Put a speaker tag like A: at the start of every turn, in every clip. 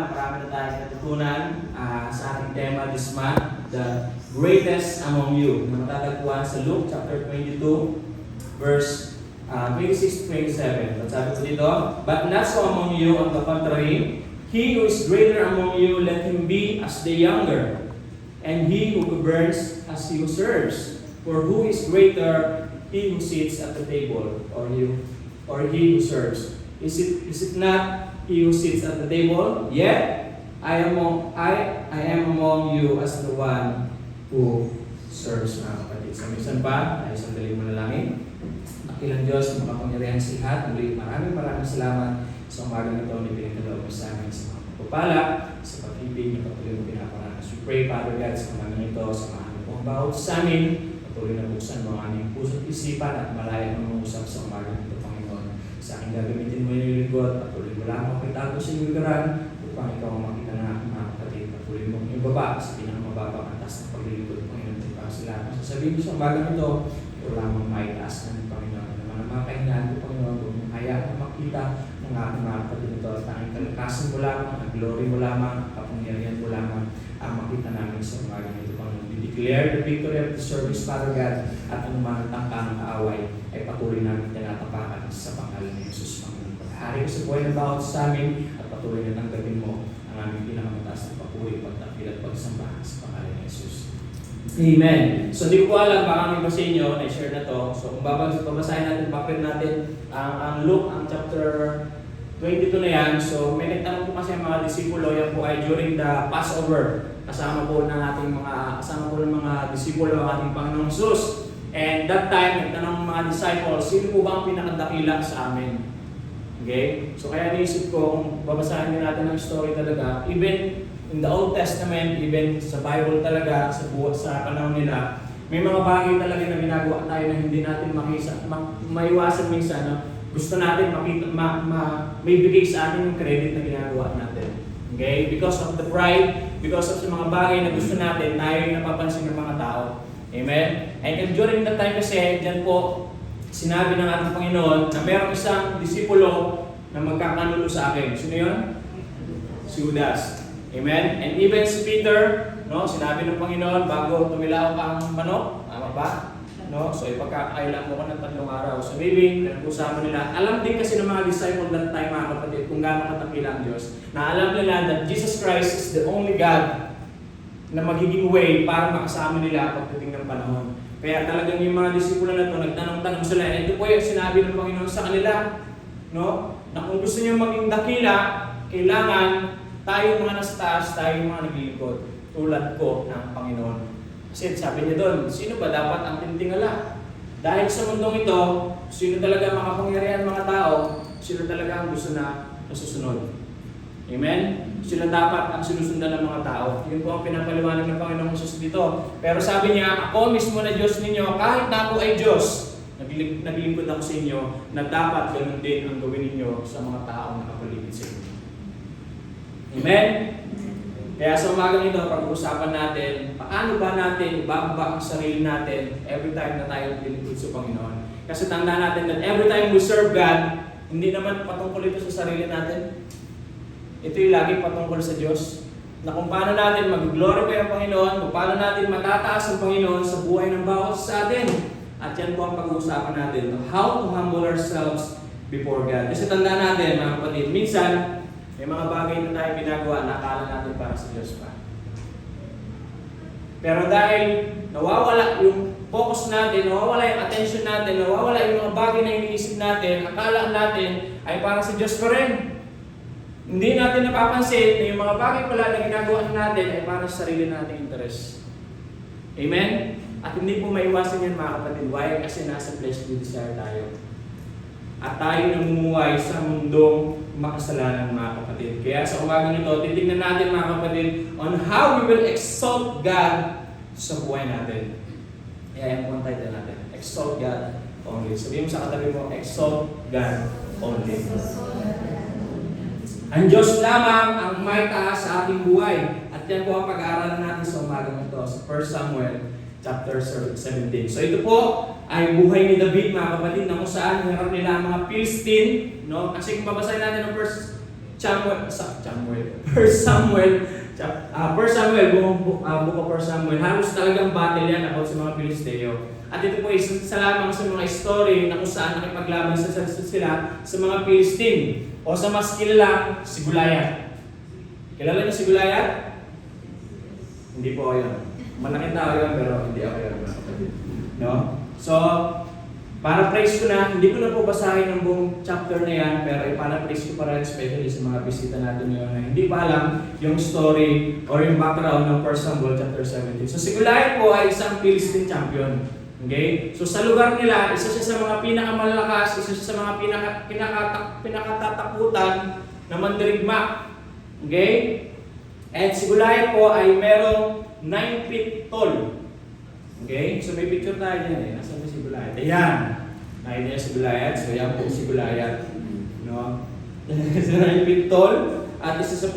A: Marami na tayong natutunan sa ating tema this month, the greatest among you, na matatagpuan sa Luke chapter 22, verse 26-27. At sabi ko dito, "But not so among you, on the contrary, he who is greater among you, let him be as the younger, and he who governs as he who serves. For who is greater, he who sits at the table, or he who serves? Is it not he who sits at the table? Yet I am among you as the one who serves." Mga kapatid, sa minsan pa ay sandali manalangin. Akilang Diyos, makapangyarihan sa lahat. Muli, maraming salamat sa umagang ito na pinagkaloob mo sa amin sa mga pagpapala, sa pag-ibig na patuloy mo pinaparanas. We pray, Father God, sa umagang ito, sa mga pong bawat sa amin, patuloy na buksan mo ang aming puso't isipan at malaya ng mga usap sa umagang ito, Panginoon. Sa akin gagamitin mo yung lingkod, patuloy mo lang ako itago sa iyong lugaran upang ikaw ang makita na aking mga kapatid. Patuloy mo yung baba sa pinakamababang atas ng paglilingkod, Panginoon. Para sa lahat ng sasabihin mo sa umagang ito, ito lamang maitaas ng Panginoon. Naman ang mga kahinaan ko, Panginoon, huwag mong hayaan na makita ng aking mga kapatid ito at ang kalakasan mo lamang, ang glory mo lamang, ang kapangyarihan mo lamang ang makita namin sa umagang ito, Panginoon. We declare the victory of the service, Father God, at anumang tangkang kaaway ay patuloy namin tinatapakan sa pangalan ni Jesus, Panginoon. Paghari ko sa buhay ng bawat sa amin at patuloy na tanggapin mo ang aming pinakamataas na papuri, pagtakil at pagsambahan sa pangalan ni Jesus. Amen. So di ko alam, baka may ba sa inyo, na-share na to. So kung babasahin natin, papel natin ang Luke, ang chapter 22 na yan. So may nagtanong po kasi ang mga disipulo, yan po ay during the Passover. Kasama po ng mga disipulo ang ating Panginoong Jesus. And that time, nagtanong ng mga disciples, sino po ba ang pinakadakila sa amin? Okay? So kaya naisip ko, kung babasahin natin ang story talaga, even in the Old Testament, even sa Bible talaga, sa panahon nila, may mga bagay talaga na ginagawa tayo na hindi natin maiwasan minsan. No? Gusto natin makita, may bigay sa atin yung credit na ginagawa natin. Okay? Because of the pride, because of mga bagay na gusto natin, tayo yung napapansin ng mga tao. Amen? And during that time kasi, dyan po, sinabi ng ating Panginoon na mayroong isang disipulo na magkakanulo sa akin. Sino yun? Si Judas. Amen? And even si Peter, no, sinabi ng Panginoon, bago tumilaw ka ang manok, tama ba? No? So ipagkakailan mo ka ng 3 araw. So maybe, pinag-usapan nila, alam din kasi ng mga disciple that time, mga kapatid, kung gaano katakila ang Diyos, na alam nila that Jesus Christ is the only God na magiging way para makasama nila pagdating ng panahon. Kaya talagang yung mga disipulo na ito, nagtanong-tanong sila, and ito po yung sinabi ng Panginoon sa kanila, no? Na kung gusto niyo maging dakila, kailangan tayo mga nasa taas, tayo mga naglilingkod, tulad ko ng Panginoon. Kasi sabi niya doon, sino ba dapat ang tintingala? Dahil sa mundong ito, sino talaga makapangyarihan mga tao, sino talaga ang gusto na nasusunod. Amen? Sila dapat ang sinusundan ng mga tao. Yun po ang pinapaliwanag ng Panginoong Jesus dito. Pero sabi niya, ako mismo na Diyos ninyo, kahit na ako ay Diyos, naglingkod ako sa inyo, na dapat ganun din ang gawin ninyo sa mga taong nakapaligid sa inyo. Amen? Kaya sa umagang ito, pag-uusapan natin, paano ba natin ibababa ang sarili natin every time na tayo naglilingkod sa Panginoon. Kasi tandaan natin that every time we serve God, hindi naman patungkol ito sa sarili natin. Ito yung lagi patungkol sa Diyos. Na kung paano natin mag-glorify ang Panginoon, kung paano natin matataas ang Panginoon sa buhay ng bawat sa atin. At yan po ang pag-uusapan natin. How to humble ourselves before God. Kasi tandaan natin, mga kapatid, minsan, may mga bagay na tayo ginagawa na akala natin para sa Diyos pa. Pero dahil nawawala yung focus natin, nawawala yung attention natin, nawawala yung mga bagay na iniisip natin, akala natin ay para sa Diyos pa rin. Hindi natin napapansin na yung mga bagay pala na ginagawa natin ay para sa sarili nating interest. Amen? At hindi po maiwasan yan, mga kapatid. Why? Kasi nasa fleshly desire tayo. At tayo namumuhay sa mundong makasalanan, mga kapatid. Kaya sa umagang ito, titignan natin, mga kapatid, on how we will exalt God sa buhay natin. Kaya yung title natin, Exalt God Only. Sabihin mo sa katabi mo, Exalt God Only. Ang Diyos lamang ang may taas sa ating buhay. At yan po ang pag-aaralan natin sa umagang ito, sa 1 Samuel chapter 17. So ito po ay buhay ni David, mga kapatid, na kung saan harap nila ang mga Philistine, no? Kasi kung babasahin natin ang 1 First Samuel, book of First Samuel, halos talagang battle yan about sa mga Pilisteo. At ito po isa lamang sa mga story na kung saan nakipaglaban sila sa mga Pilistine. O sa mas kilala, si Goliath. Kilala niyo si Goliath? Hindi po ako yun. Malaking tao yun, pero hindi ako yun. No? So, para praise ko na, hindi ko na po basahin ang buong chapter na yan, pero para praise ko para especially sa mga bisita natin ngayon na hindi pa alam yung story or yung background ng 1 Samuel chapter 17. So si Goliath po ay isang Philistine champion. Okay? So sa lugar nila, isa siya sa mga pinakamalakas, isa siya sa mga pinakatatakutan na mandirigma. Okay? And si Goliath po ay merong 9 feet tall. Okay? So may picture tayo dyan eh. Nasaan ba si Goliath? Ayan! Nakita niya si Goliath. So yan po si Goliath. No? So 9 feet tall. At isa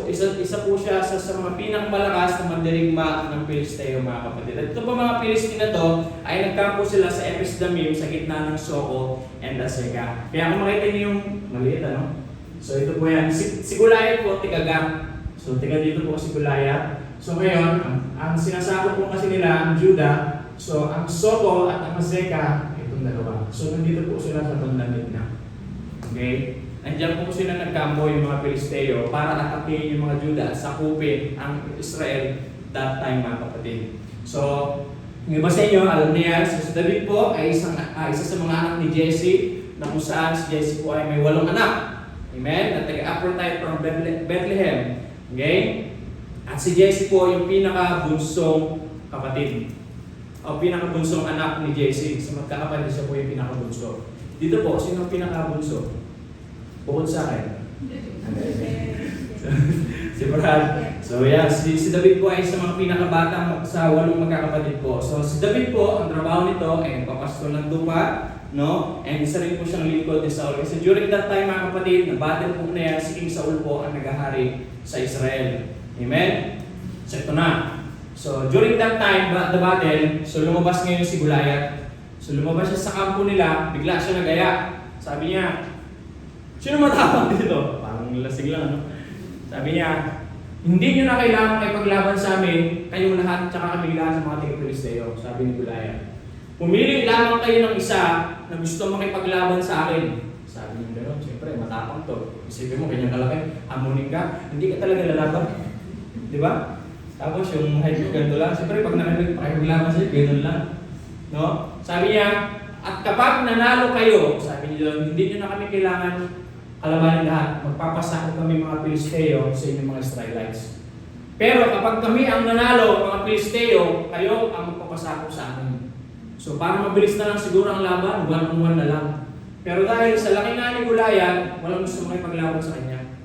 A: po siya sa mga pinakamalakas na mandirigma ng Pilisteo, mga kapatid. At ito po mga Pilistine na to ay nagkampo sila sa Ephes-Dammim sa gitna ng Soko and Azekah. Kaya kung makita niyo yung maliit, ano? So ito po yan. Si Goliath po, tigagang. So tiga dito po si Goliath. So ngayon, ang sinasakop po kasi nila ang Judah. So, ang Soko at ang Azekah, itong dalawa. So, nandito po sila sa bandang gitna. Okay? Nandiyan po sila nagkampo yung mga Pilisteo para atakin yung mga Judah at sakupin ang Israel that time, mga kapatid. So, yung iba sa inyo, alam niya, si David po ay isa sa mga anak ni Jesse na kung saan si Jesse po ay may 8 anak. Amen? At taga-Ephrathite from Bethlehem. Okay? At si Jesse po yung pinakabunsong kapatid. O pinakabunsong anak ni Jesse. So magkakapatid siya po yung pinakabunso. Dito po, sino ang pinakabunso? Bukod sa akin. Si Brad. So yeah, si David po ay sa mga pinakabata sa 8 magkakapatid po. So si David po, ang trabaho nito ay papastol ng tupa, no? And isa rin po siyang lingkod ni Saul. Kasi during that time, mga kapatid, na battle po na yan, si King Saul po ang naghahari sa Israel. Amen? So ito na. So, during that time, the battle, so lumabas ngayon si Goliath. So, lumabas siya sa kampo nila, bigla siya nagaya. Sabi niya, sino matapang dito? Parang lasing lang, ano? Sabi niya, hindi niyo na kailangan makipaglaban sa amin, kayong lahat, tsaka kami lahat ng mga taga-Pilisteo, sabi ni Goliath. Pumili lamang kayo ng isa na gusto makipaglaban sa akin. Sabi niya gano'n, siyempre, matapang to. Isipin mo, kanyang kalaki, hamunin ka, hindi ka talaga lalaban. Di ba? Tapos yung height ko ganito lang. Siyempre pag nakipaglaban siya, gano'n lang. No? Sabi niya, at kapag nanalo kayo, sabi niya doon, hindi niyo na kami kailangan kalabanin lahat. Magpapasakot kami mga Pilisteo sa inyong mga Israelites. Pero kapag kami ang nanalo, mga Pilisteo, kayo ang magpapasakot sa amin. So para mabilis na lang siguro ang laban, 1-on-1 na lang. Pero dahil sa laki nga ni Goliath, walang gusto makipaglaban sa kanya.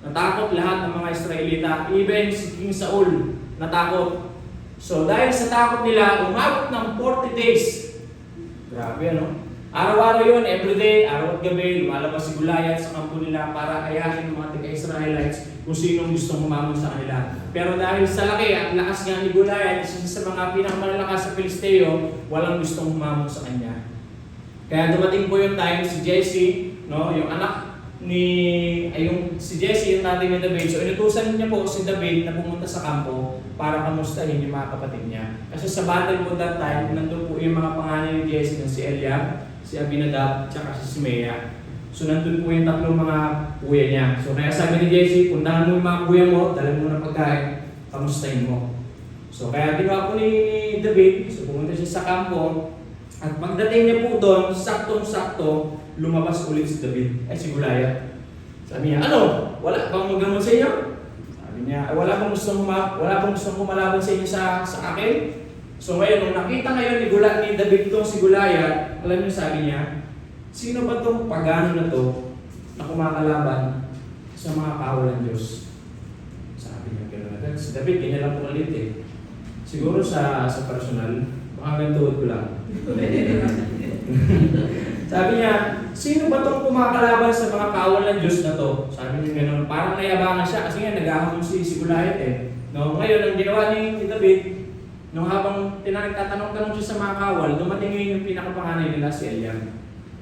A: Natakot lahat ng mga Israelita, even si King Saul, natakot. So dahil sa takot nila, umabot ng 40 days. Grabe, ano? Araw-araw yun, everyday, araw at gabi, lumalabas si Goliath sa kampo nila para ayahin ng mga taga-Israelites kung sinong gustong humamon sa kanila. Pero dahil sa laki at lakas nga ni Goliath, isa sa mga pinakamalalakas sa Pilisteo, walang gustong humamon sa kanya. Kaya dumating po yung time si Jesse, no, yung anak si Jesse, yung tatay ni David. So inutusan niya po si David na pumunta sa kampo para kamustahin yung mga kapatid niya. Kasi sa battle po that time, nandun po yung mga panganay ni Jesse na si Eliab, si Abinadab, tsaka si Simea. So nandun po yung tatlong mga kuya niya. So kaya sabi ni Jesse, puntahan mo yung mga kuya mo, dalhin mo ng pagkain, kamustahin mo. So kaya ginawa po ni David, so pumunta siya sa kampo, at pagdating niya po doon, saktong-sakto, lumabas ulit si David, si Goliath. Sabi niya, ano? Wala bang magamon sa inyo? Sabi niya, wala bang gustong kumalaban sa inyo sa akin? So ngayon, nung nakita ngayon ni David itong si Goliath, alam niyo sabi niya, sino ba itong pagano na to na kumakalaban sa mga kawal ng Diyos? Sabi niya, gano'n. Si David, ganyan lang po ulit eh. Siguro sa personal, baka gantuod ko lang. Sabi niya, sino ba itong kumakalaban sa mga kawal ng Diyos na to? Sabi niya gano'n, parang nayabangan siya kasi nga nag-ahamon si Goliath eh. No? Ngayon, ang ginawa ni David, nung habang tatanong-tanong siya sa mga kawal, dumating ngayon yung pinakapanganay nila si Eliab.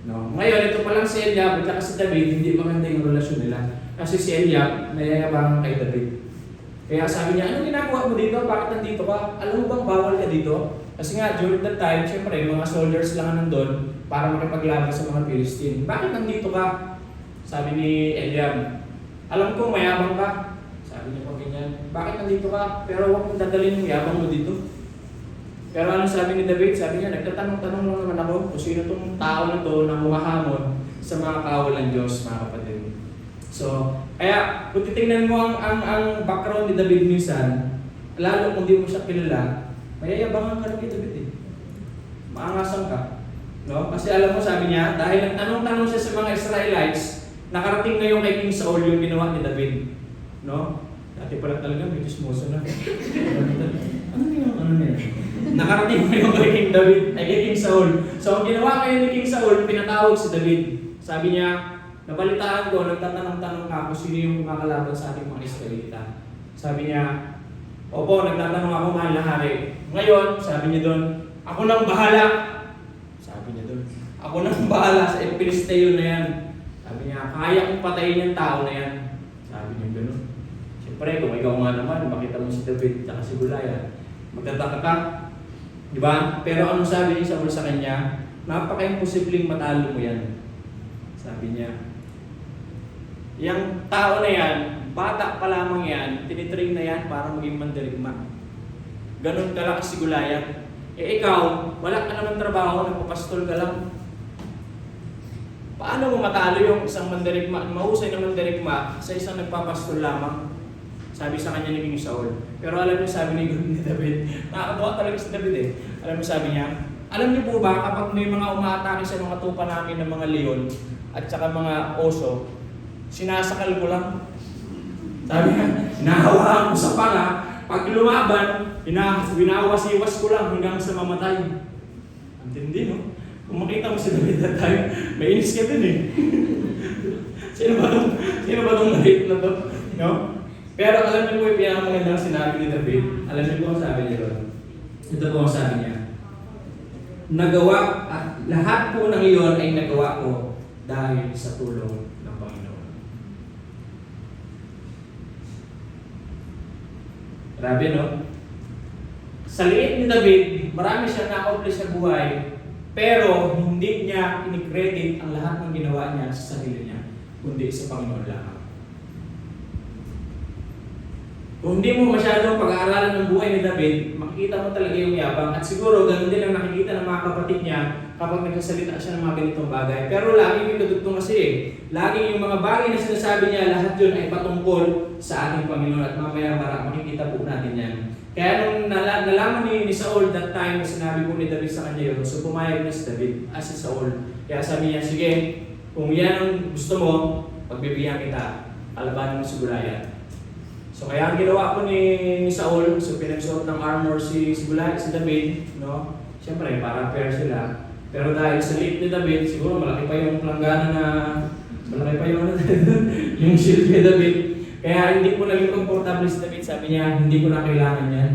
A: No? Ngayon, ito pa lang si Eliab at si David, hindi maganda yung relasyon nila. Kasi si Eliab, nayayabangan kay David. Kaya sabi niya, ano ginagawa mo dito? Bakit nandito ka? Alam mo bang bawal ka dito? Kasi nga, during that time, syempre, mga soldiers lang nandun para makipaglaban sa mga Philistine. Bakit nandito ka? Sabi ni Eliab, alam ko mayabang ka. Sabi niya pa ganyan, bakit nandito ka? Pero huwag mong dadalhin yung yabang mo dito. Pero ano sabi ni David? Sabi niya, nagtatanong-tanong lang naman ako kung sino itong tao na to na humahamon sa mga kawalan Diyos, mga kapatid. So, kaya kung titingnan mo ang background ni David minsan, lalo kung di mo siya kilala, mayayabangan ka rin kay David eh. Maangasan ka. No? Kasi alam mo, sabi niya, dahil nagtanong-tanong siya sa mga Israelites, nakarating na yung kay King Saul yung ginawa ni David. No? Dati pala talaga, may chismoso na. Ano na yan? Nakarating na yung kay King David, ay kay King Saul. So, ang ginawa kayo ni King Saul, pinatawag si David. Sabi niya, nabalitaan ko, nagtatanong-tanong ka kung sino yung kumakalaban sa ating mga Israelita. Sabi niya, opo, nagtatanong ako, mahal na hari. Ngayon, sabi niya doon, ako nang bahala. Sabi niya doon, ako nang bahala sa Pilisteo na yan. Sabi niya, kaya kong patayin yung tao na yan. Sabi niya gano'n. Siyempre, kung ikaw nga naman, makita mo si David at si Goliath, magtataka ka. Diba? Pero anong sabi ni Saul sa kanya? Napaka-imposibleng matalo mo yan. Sabi niya, yung tao na yan, bata pa lamang yan, tinitrain na yan para maging mandirigma. Ganon kalaki si Goliath. Eh ikaw, wala ka naman trabaho, nagpapastol ka lang. Paano mo matalo yung isang mandirigma, mahusay na mandirigma sa isang nagpapastol lamang? Sabi sa kanya ni King Saul. Pero alam niyo, sabi ni David, nakakatuwa talaga si David eh. Alam niyo, sabi niya, alam niyo po ba kapag may mga umaatake sa mga tupa namin ng mga leon at saka mga oso, sinasakal ko lang. Sabi niya, hinahawakan ko sa panga, pag lumaban, winawasiwas ko lang hanggang sa mamatay. Ang tindi, no? Kung makita mo si David that time, may inis ka din eh. Sino ba itong David na to? No? Pero alam niyo po yung pinakamagandang sinabi ni David. Alam niyo po ang sabi niya doon. Ito po ang sabi niya. Nagawa, at lahat po ng iyon ay nagawa ko dahil sa tulong ng Panginoon. Grabe, no? Sa liit ni David, marami siyang na-accomplish sa buhay, pero hindi niya inikredit ang lahat ng ginawa niya sa sarili niya, kundi sa Panginoon lamang. Kung hindi mo masyadong pag-aaralan ng buhay ni David, makikita mo talaga yung yabang. At siguro, ganun din ang nakikita ng mga kapatid niya kapag nagsasalita siya ng mga ganitong bagay. Pero lagi may kadugtong kasi eh. Lagi yung mga bagay na sinasabi niya, lahat yun ay patungkol sa ating Panginoon. At mamaya makikita po natin yan. Kaya nung nalaman ni Saul that time, sinabi po ni David sa kanya yun, so pumayag na si David, si Saul. Kaya sabi niya, sige, kung yan ang gusto mo, pagbibigyan kita, alabanan mo si Goliath. So kaya ang ginawa ko ni Saul, so pinagsuot ng armor si Goliath, si David, no? Siyempre, para pair sila. Pero dahil sa liit ni David, siguro malaki pa yung planggana na, malaki pa yung yung shield ni David. Kaya hindi ko naging komportable si David. Sabi niya, hindi ko na kailangan yan.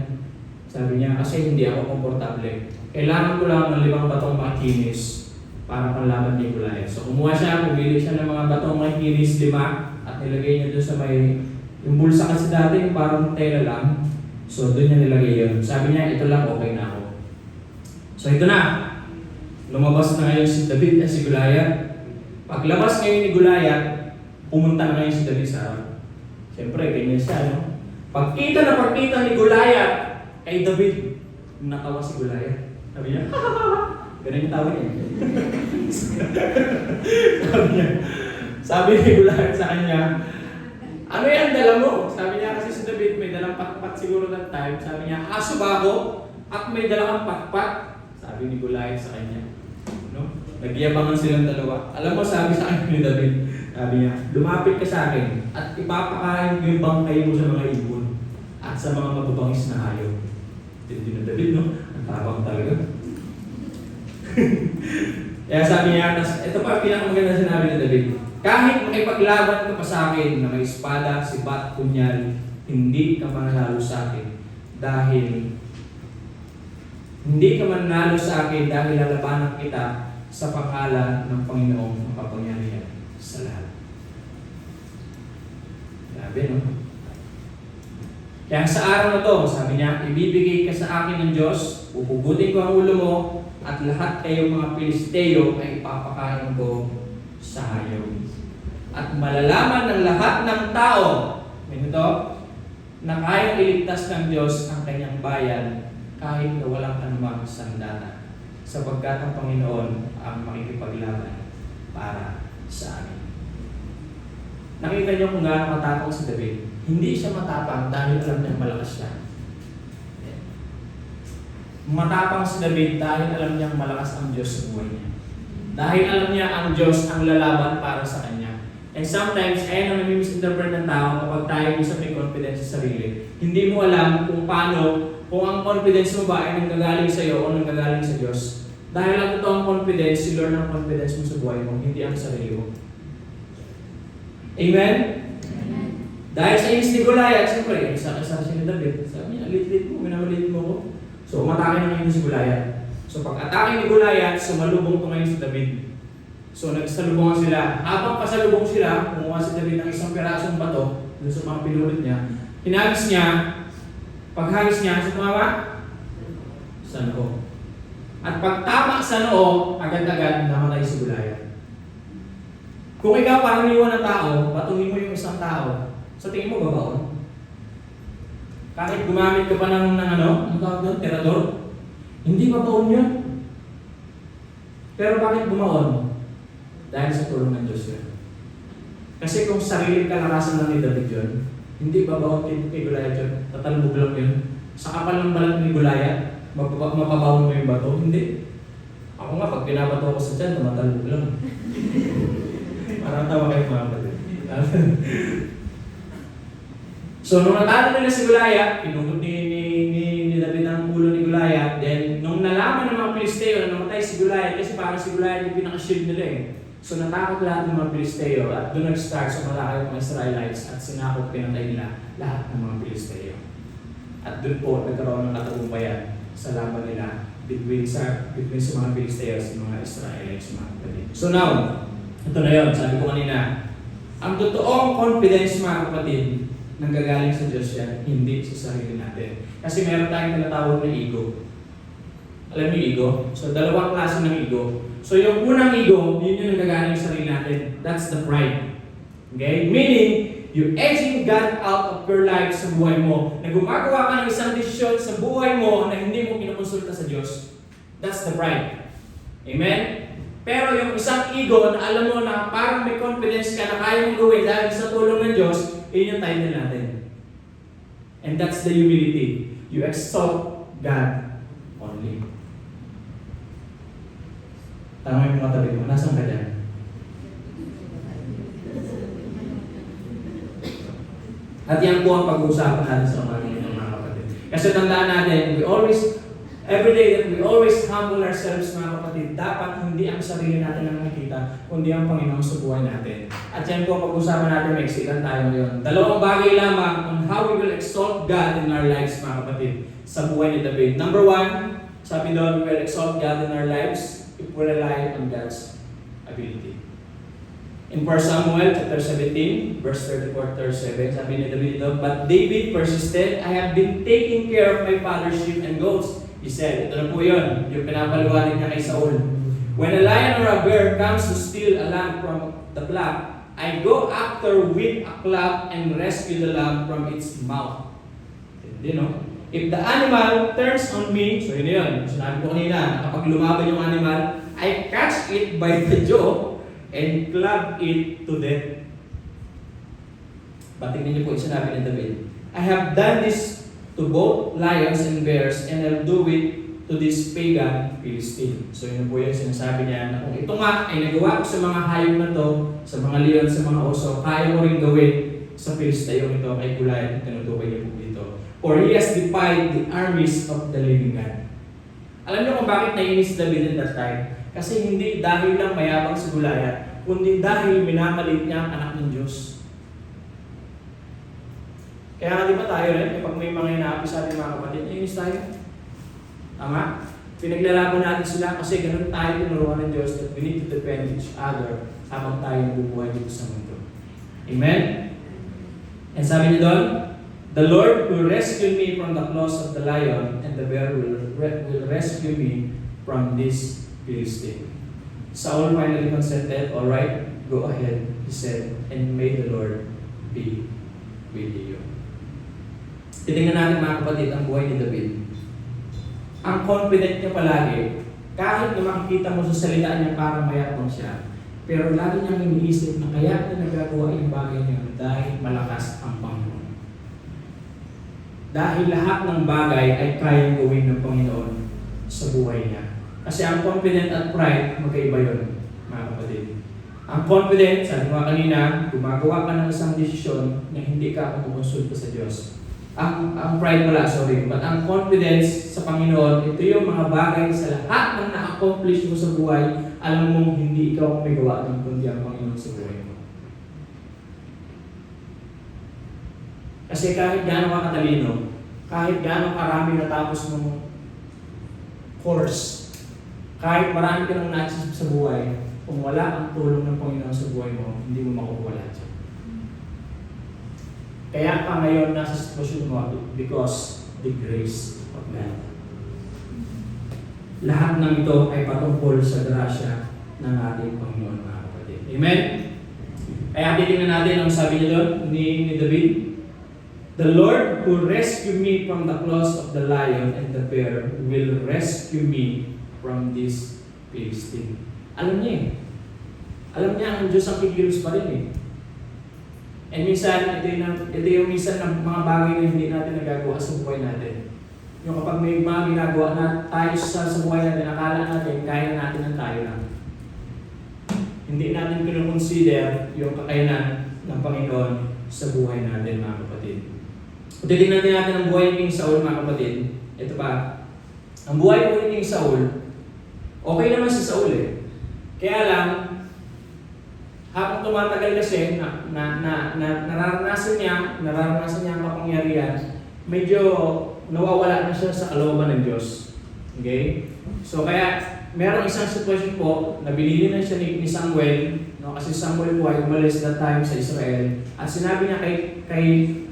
A: Sabi niya, kasi hindi ako komportable. Kailangan ko lang ng 5 batong makinis para panlaban ni Goliath. So kumuha siya, pumili siya ng mga batong makinis, 5, at nilagay niya doon sa may yung bulsa kasi dati, yung parang tela lang. So, doon niya nilagay yun. Sabi niya, ito lang, okay na ako. So, ito na. Lumabas na ngayon si David at si Goliath. Paglabas ngayon ni Goliath, pumunta na ngayon si David sa harap. Siyempre, ganyan siya, no? Pagkita ni Goliath kay David, natawa si Goliath. Sabi niya, ganun yung tawa niya. Sabi ni Goliath sa kanya, ano yan dala mo? Sabi niya kasi si David may dalang patpat siguro that time. Sabi niya, aso ba ako? At may dalang patpat? Sabi ni Goliath sa kanya. No? Nagyabangan silang dalawa. Alam mo, sabi sa kanya ni David, sabi niya, lumapit ka sa akin at ipapakain ko yung bangkay mo sa mga ibon at sa mga mababangis na hayop. Tindi na David, no? Ang tabang talaga. Kaya sabi niya, ito pa pinakamaganda sinabi ni David, kahit makipaglaban ka pa sa akin na may espada, sibat, punyal, hindi ka mananalo sa akin dahil lalabanan kita sa pangalan ng Panginoong makapangyarihan sa lahat. Grabe, no? Kaya sa araw na to, sabi niya, ibibigay ka sa akin ng Diyos, pupugutin ko ang ulo mo, at lahat kayong mga Pilisteo ay ipapakain ko sa hayop. At malalaman ng lahat ng tao, ganito, na kayang iligtas ng Diyos ang kanyang bayan kahit na walang anumang sandata, sapagkat ang Panginoon ang makikipaglaban para sa amin. Nakita niyo kung gaano matapang si David. Hindi siya matapang dahil alam niya malakas siya. Matapang si David dahil alam niyang malakas ang Diyos sa buhay niya. Dahil alam niya ang Diyos ang lalaban para sa kanya. And sometimes, ayan ang nami-misinterpret ng tao kapag tayo minsan may confidence sa sarili. Hindi mo alam kung paano, kung ang confidence mo ba ay nanggagaling sa iyo o nanggagaling sa Diyos. Dahil ang totoong confidence, si Lord ang confidence mo sa buhay mo, hindi ang sarili mo. Amen? Amen. Dahil sa inis ni Goliath, siyempre, isa siya ni David. Sabi niya, lit-lit mo, minamalit mo ko. So, umatake na ngayon si Goliath. So, pag-atake ni Goliath, sumalubong ko ngayon si David. So, nagsalubungan sila. Habang pasalubong sila, kumuha si David ng isang pirasong bato dun sa mga pinulot niya. Hinagis niya, paghagis niya, sa tumama? Sa noo. At pagtama sa noo, agad-agad namatay si Goliath. Kung ikaw parang iwan ng tao, patungin mo yung isang tao, sa tingin mo babaon? Kahit gumamit ka pa ng ano tawag doon, tirador, hindi babaon yun. Pero bakit bumaon? Dahil sa tulong ng Diyos yun. Kasi kung sariling kalakasan lang ni David yun, hindi babaon kay Goliath yun, tatalbog lang yun. Sa kapal ng balat ni Goliath, mapabawon mo yung bato? Hindi. Ako nga, pag pinabato ko sa dyan, tumatalbog lang. Parang tawa kayo mga kapatid. So, nung natalo nila si Goliath, pinunod ni David ang ulo ni Goliath, then, nung nalaman ng mga Pilisteo na namatay si Goliath, kasi parang si Goliath yung pinaka-shield nila eh. So, natakot lahat ng mga Pilisteo at doon nag-start sa malaki ng mga Israelites at sinakop pinatay nila lahat ng mga Pilisteo. At doon po, nagkaroon ng katagumpayan sa laban nila between sa mga Pilisteo at mga Israelites, mga kapatid. So now, ito na yun, sabi ko kanina, ang totoong confidence, mga kapatid, nanggagaling sa Diyos yan, hindi sa sarili natin. Kasi meron tayong tinatawag na ego. Alam niyo ego? So, dalawang klase ng ego. So, yung unang ego, yun yung nanggagaling sa sarili natin. That's the pride. Okay? Meaning, you edging God out of your life sa buhay mo. Na gumagawa ka ng isang desisyon sa buhay mo na hindi mo kinukonsulta sa Diyos. That's the pride. Amen? Pero yung isang ego na alam mo na parang may confidence ka na kaya mong gawin dahil sa tulong ng Diyos, yun yung title natin. And that's the humility. You exalt God only. Tanongin mo katabi mo, nasaan ka dyan? At yan po ang pag-uusapan natin sa mga kapatid. Kasi tandaan natin, every day that we always humble ourselves, mga kapatid, dapat hindi ang sarili natin ang nakikita, kundi ang Panginoon sa buhay natin. At yan po pag-usapan natin, may eksikan tayo ngayon. Dalawang bagay lamang on how we will exalt God in our lives, mga kapatid, sa buhay ni David. Number one, sabi doon, we will exalt God in our lives if we rely on God's ability. In 1 Samuel chapter 17, verse 34-37, sabi ni David ito, "But David persisted, I have been taking care of my father's sheep and goats." He said, ito na po yun, yung pinapaliwanag niya kay Saul. "When a lion or a bear comes to steal a lamb from the flock, I go after with a club and rescue the lamb from its mouth." You know, if the animal turns on me, so yun yun, sinabi ko kanina, kapag lumaban yung animal, I catch it by the jaw and club it to death. Tingnan niyo po yung sinabi ni David. "I have done this to both lions and bears, and I'll do it to this pagan Philistine." So yun po yung sinasabi niya na kung ito nga ay nagawa ko sa mga hayop na to, sa mga leon, sa mga oso, kaya ko rin gawin sa Pilistayong ito kay Goliath. Tinutukoy niya po dito. "For he has defied the armies of the living God." Alam niyo kung bakit nainis David in that time? Kasi hindi dahil lang mayabang si Goliath, kundi dahil minamalit niya ang anak ng Diyos. Kaya nga di ba tayo rin, kapag may mga inaapi sa ating mga kapatid, nainis tayo. Tama? Pinaglalaban natin sila kasi ganun tayo tinuruan ng Diyos that we need to defend each other habang tayo nabubuhay dito sa mundo. Amen? And sabi niya doon, the Lord will rescue me from the claws of the lion, and the bear will rescue me from this Philistine. Saul finally consented, all right, go ahead, he said, and may the Lord be with you. Titingnan natin mga kapatid ang buhay ni David. Ang confident niya palagi, kahit na makikita mo sa salita niya parang mayabang siya, pero lagi niyang iniisip na kaya niya nagagawa yung bagay niya dahil malakas ang Panginoon. Dahil lahat ng bagay ay kayang gawin ng Panginoon sa buhay niya. Kasi ang confident at pride, magkaiba yun, mga kapatid. Ang confident, sabi ko kanina, gumagawa ka ng isang desisyon na hindi ka kumukonsulta sa Diyos. Ang pride wala, sorry. But ang confidence sa Panginoon, ito yung mga bagay sa lahat ng na-accomplish mo sa buhay, alam mong hindi ikaw ang may gawa ng kundi ang Panginoon sa buhay mo. Kasi kahit gaano ka katalino, kahit gaano karami natapos mong course, kahit marami ka nang na-achieve sa buhay, kung wala ang tulong ng Panginoon sa buhay mo, hindi mo makukuha lahat siya. Kaya ka ngayon nasa sitwasyon mo because the grace of God. Lahat ng ito ay patungkol sa grasya ng ating Panginoon, mga kapatid. Amen? Kaya titingnan natin ang sabi niya doon ni David. The Lord who rescued me from the claws of the lion and the bear will rescue me from this Philistine. Alam niya eh. Alam niya ang Diyos ang kikilos pa rin eh. And minsan, ito yung minsan ng mga bagay na hindi natin nagagawa sa buhay natin. Yung kapag may mga ginagawa na tayo sa buhay natin, akala natin, kaya natin ang tayo lang. Hindi natin kinoconsider yung kakayanan ng Panginoon sa buhay natin, mga kapatid. Titignan natin ang buhay ni King Saul, mga kapatid. Ito pa. Ang buhay po ni King Saul, okay naman si Saul eh. Kaya lang, habang tumatagal kasi, nararanasan niya ang kapangyarihan, medyo nawawala na siya sa kalooban ng Diyos. Okay? So kaya, merong isang sitwasyon po, nabilili na siya ni Samuel, no? Kasi Samuel po ay umalis that time sa Israel, at sinabi niya kay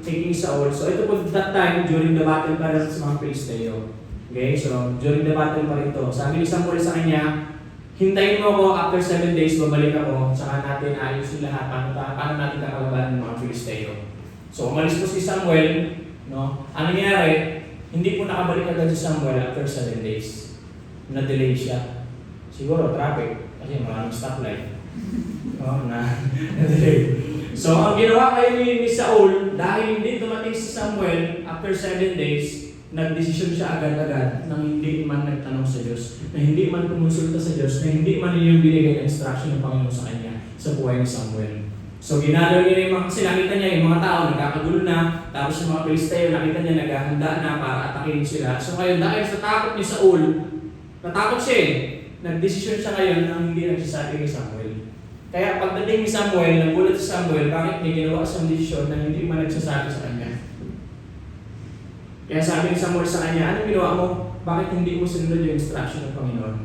A: King Saul, so ito po that time, during the battle pa rin sa mga Pilisteo. Okay? So, during the battle pa rin ito. Sabi ni Samuel sa kanya, hintayin mo ako, after 7 days, babalik ako, tsaka natin ayusin lahat, paano natin kakalabanan ng mga Filisteo. So, umalis po si Samuel, no? Ang nangyari, hindi po nakabalik agad si Samuel after 7 days. Na-delay siya. Siguro, traffic, kasi maraming stoplight. No, na-delay. So, ang ginawa kayo ni Saul, dahil hindi dumating si Samuel after 7 days, nagdesisyon siya agad-agad nang hindi man nagtanong sa Diyos, na hindi man kumonsulta sa Diyos, na hindi man yung binigay ng instruction ng Panginoon sa kanya sa buhay ni Samuel. So ginagawa niya yung mga, kasi nakita niya yung mga tao nagkakagulo na, tapos yung mga Pilisteo nakita niya naghahanda na para atakin sila. So ngayon dahil sa takot ni Saul, natakot siya eh, nagdesisyon siya ngayon nang hindi nagsasabi kay Samuel. Kaya pagdating ni Samuel, nagulat si Samuel, bakit may ginawa siyang desisyon na hindi man nagsasabi sa kanya. Kaya sabi ni Samuel sa kanya, anong ginawa mo? Bakit hindi mo sinunod yung instruction ng Panginoon?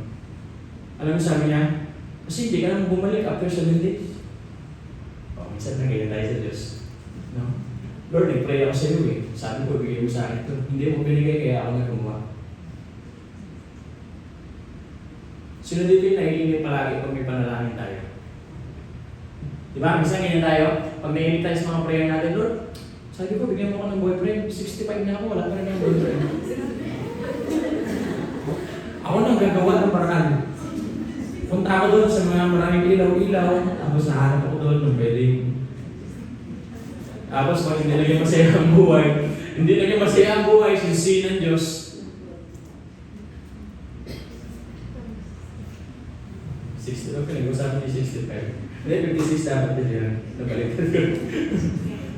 A: Alam mo sabi niya, kasi hindi ka naman bumalik after 7 days. O, minsan na ganyan tayo sa Diyos. No? Lord, nag-pray ako sa iyo eh. Sabi ko, bigay mo sa akin ito. Hindi mo binigay, kaya ako nagumuha. Sino dito yung naiinip palagi pag may panalangin tayo? Diba? Minsan ganyan tayo. Pag naiinip tayo sa mga prayer natin, Lord, sabi ko, bigyan mo ko ng boyfriend. 65 na ako, wala pa rin ng boyfriend. Ako nang gagawa ng paraan. Punta ako doon sa mga maraming ilaw-ilaw. Tapos nahanap ako doon ng wedding. Tapos pag hindi naging masaya ang buhay, hindi naging masaya ang buhay, sisi ng Diyos. Okay, nag-usapan ni 65. Hindi, 56 dapat din yan. Nabaliktad ko.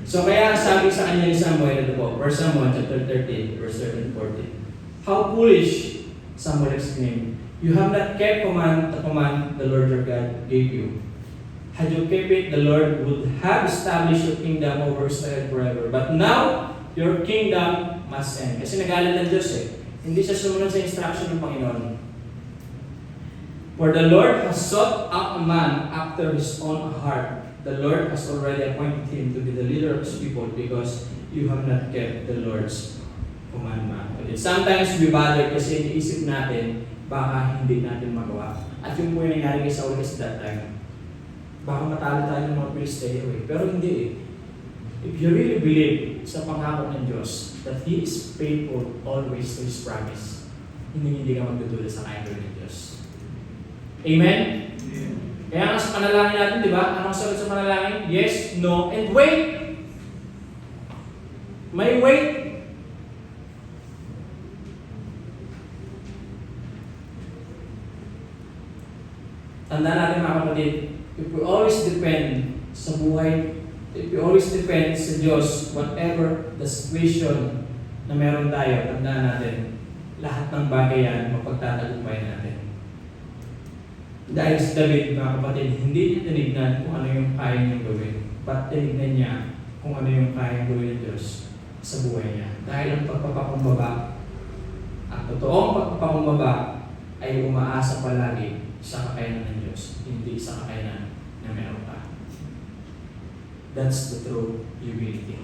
A: So kaya sabi sa kanya ni Samuel, ito po, 1 Samuel chapter 13, verse 13 14. How foolish, Samuel exclaimed, you have not kept the command the Lord your God gave you. Had you kept it, the Lord would have established your kingdom over Israel forever. But now, your kingdom must end. Kasi nagalit ng Diyos eh. Hindi siya sumunod sa instruction ng Panginoon. For the Lord has sought out a man after his own heart, the Lord has already appointed him to be the leader of his people because you have not kept the Lord's commandment. Sometimes we bother kasi iniisip natin, baka hindi natin magawa. At yung po yung nangyari kay Saul kasi that time, baka matalo tayo ng mga Pilisteo eh. Pero hindi eh. If you really believe sa pangako ng Diyos that He is faithful always to His promise, hindi ka magdudula sa kaya ng Diyos. Amen? Yeah. Kaya nga sa panalangin natin, di ba? Anong sagot sa panalangin? Yes, no, and wait! May wait! Tandaan natin mga kapatid, if we always depend sa buhay, if we always depend sa Diyos, whatever the situation na meron tayo, tandaan natin, lahat ng bagay yan, mapagtatagumpay natin. Dahil si David, mga kapatid, hindi niya tinignan kung ano yung kaya niyang gawin, but tinignan niya kung ano yung kaya gawin ng Diyos sa buhay niya. Dahil ang pagpapakumbaba, at totoong pagpapakumbaba ay umaasa palagi sa kakayanan ng Diyos, hindi sa kakayanan na meron ka. That's the true humility.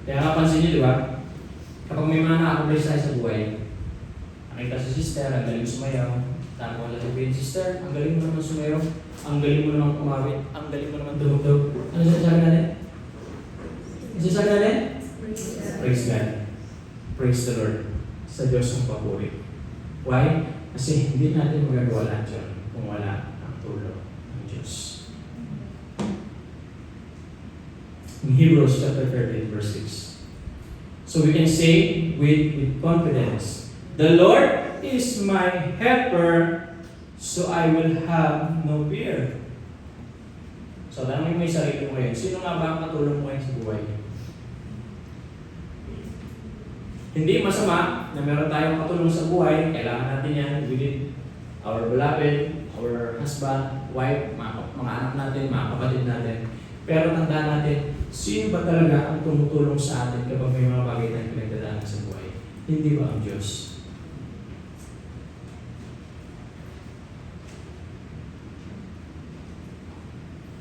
A: Kaya napansin niyo, di ba? Kapag may mga na-accomplish tayo sa buhay, nakita si sister, ang galing sumayaw, tapos wala sabihin, sister, ang galing mo naman sumayaw, ang galing mo naman kumawit, ang galing mo naman dumugtog. Ano sasabi natin? Ano sasabi natin? Praise God. Praise the Lord. Sa Diyos ang papuri. Why? Kasi hindi natin magagawa lahat yun kung wala ang tulong ng Diyos. In Hebrews chapter 13, verse 6. So we can say with confidence, the Lord is my helper, so I will have no fear. So tanongin mo yung sarili mo ngayon, sino nga ba ang katulong mo ngayon sa buhay? Hindi masama na meron tayong katulong sa buhay, kailangan natin yan within our beloved, our husband, wife, mga anak natin, mga kapatid natin. Pero tandaan natin, sino ba talaga ang tumutulong sa atin kapag may mga bagay tayong pinagdadaanan sa buhay? Hindi ba ang Diyos?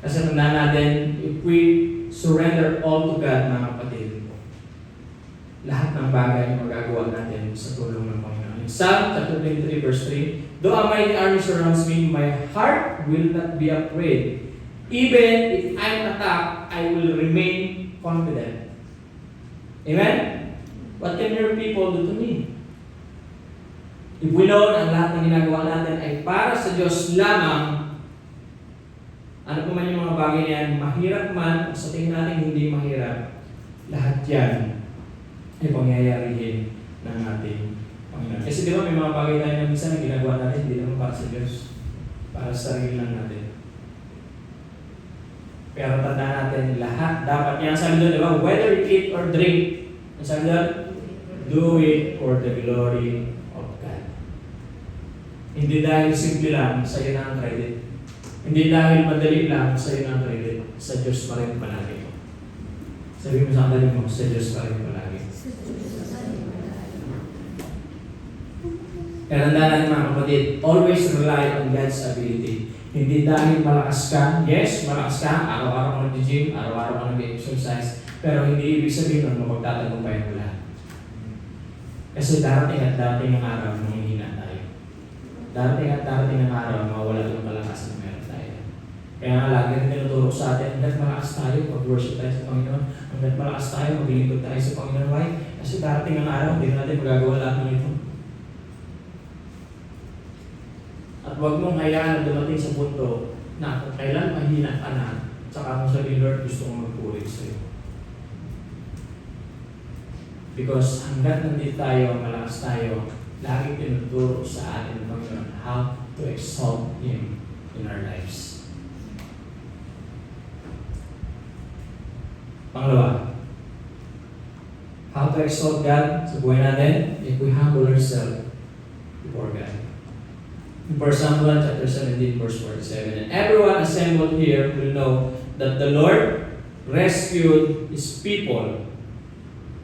A: Kasi tandaan natin, if we surrender all to God, mga kapatid, lahat ng bagay na magagawa natin sa tulong ng Panginoon. In Psalm chapter 23 verse 3, though a mighty army surrounds me, my heart will not be afraid. Even if I'm attacked, I will remain confident. Amen? What can your people do to me? If we know na ang lahat ng ginagawa natin ay para sa Diyos lamang, ano pa man yung mga bagay na yan, mahirap man, sa tingin natin hindi mahirap, lahat yan ay pangyayarihin ng ating Panginoon. Kasi di ba may mga bagay tayo na minsan na ginagawa natin, hindi naman para sa Diyos, para sa sarili lang natin. Pero tandaan natin, lahat dapat yan. Sabi doon, di ba? Whether you eat or drink, sabi doon, do it for the glory of God. Hindi dahil simple lang, sa'yo na ang credit. Hindi dahil madali lang, sa'yo na ang credit. Sa Diyos pa rin palagi. Sabi mo sa kanila mo, sa Diyos pa rin palagi. Kaya tandaan natin mga kapatid, always rely on God's ability. Hindi dahil malakas ka, yes, malakas ka, araw-araw ka nag-gym, araw-araw ka nag-exercise, pero hindi ibig sabihin nun magtatagumpay mo lahat. Kasi darating at darating ang araw na mahihina tayo. Darating at darating ang araw na mawala yung kalakasan na meron tayo. Kaya nga lagi rin tinuturo sa atin, hanggat malakas tayo, mag-worship tayo sa Panginoon, hanggat malakas tayo, maglingkod tayo sa Panginoon. Why? Kasi darating ang araw, hindi natin magagawa lahat ng ito. At huwag mong hayaan na dumating sa punto na kung kailan mahina ka na, tsaka mo sabihin, Lord, gusto kong magpuri sa iyo. Because hanggat nandito tayo, malakas tayo, laging tinuturo sa atin ng Panginoon how to exalt Him in our lives. Pangalawa, how to exalt God sa buhay natin if we humble ourselves before God. In 1 Samuel chapter 17, verse 47, and everyone assembled here will know that the Lord rescued His people,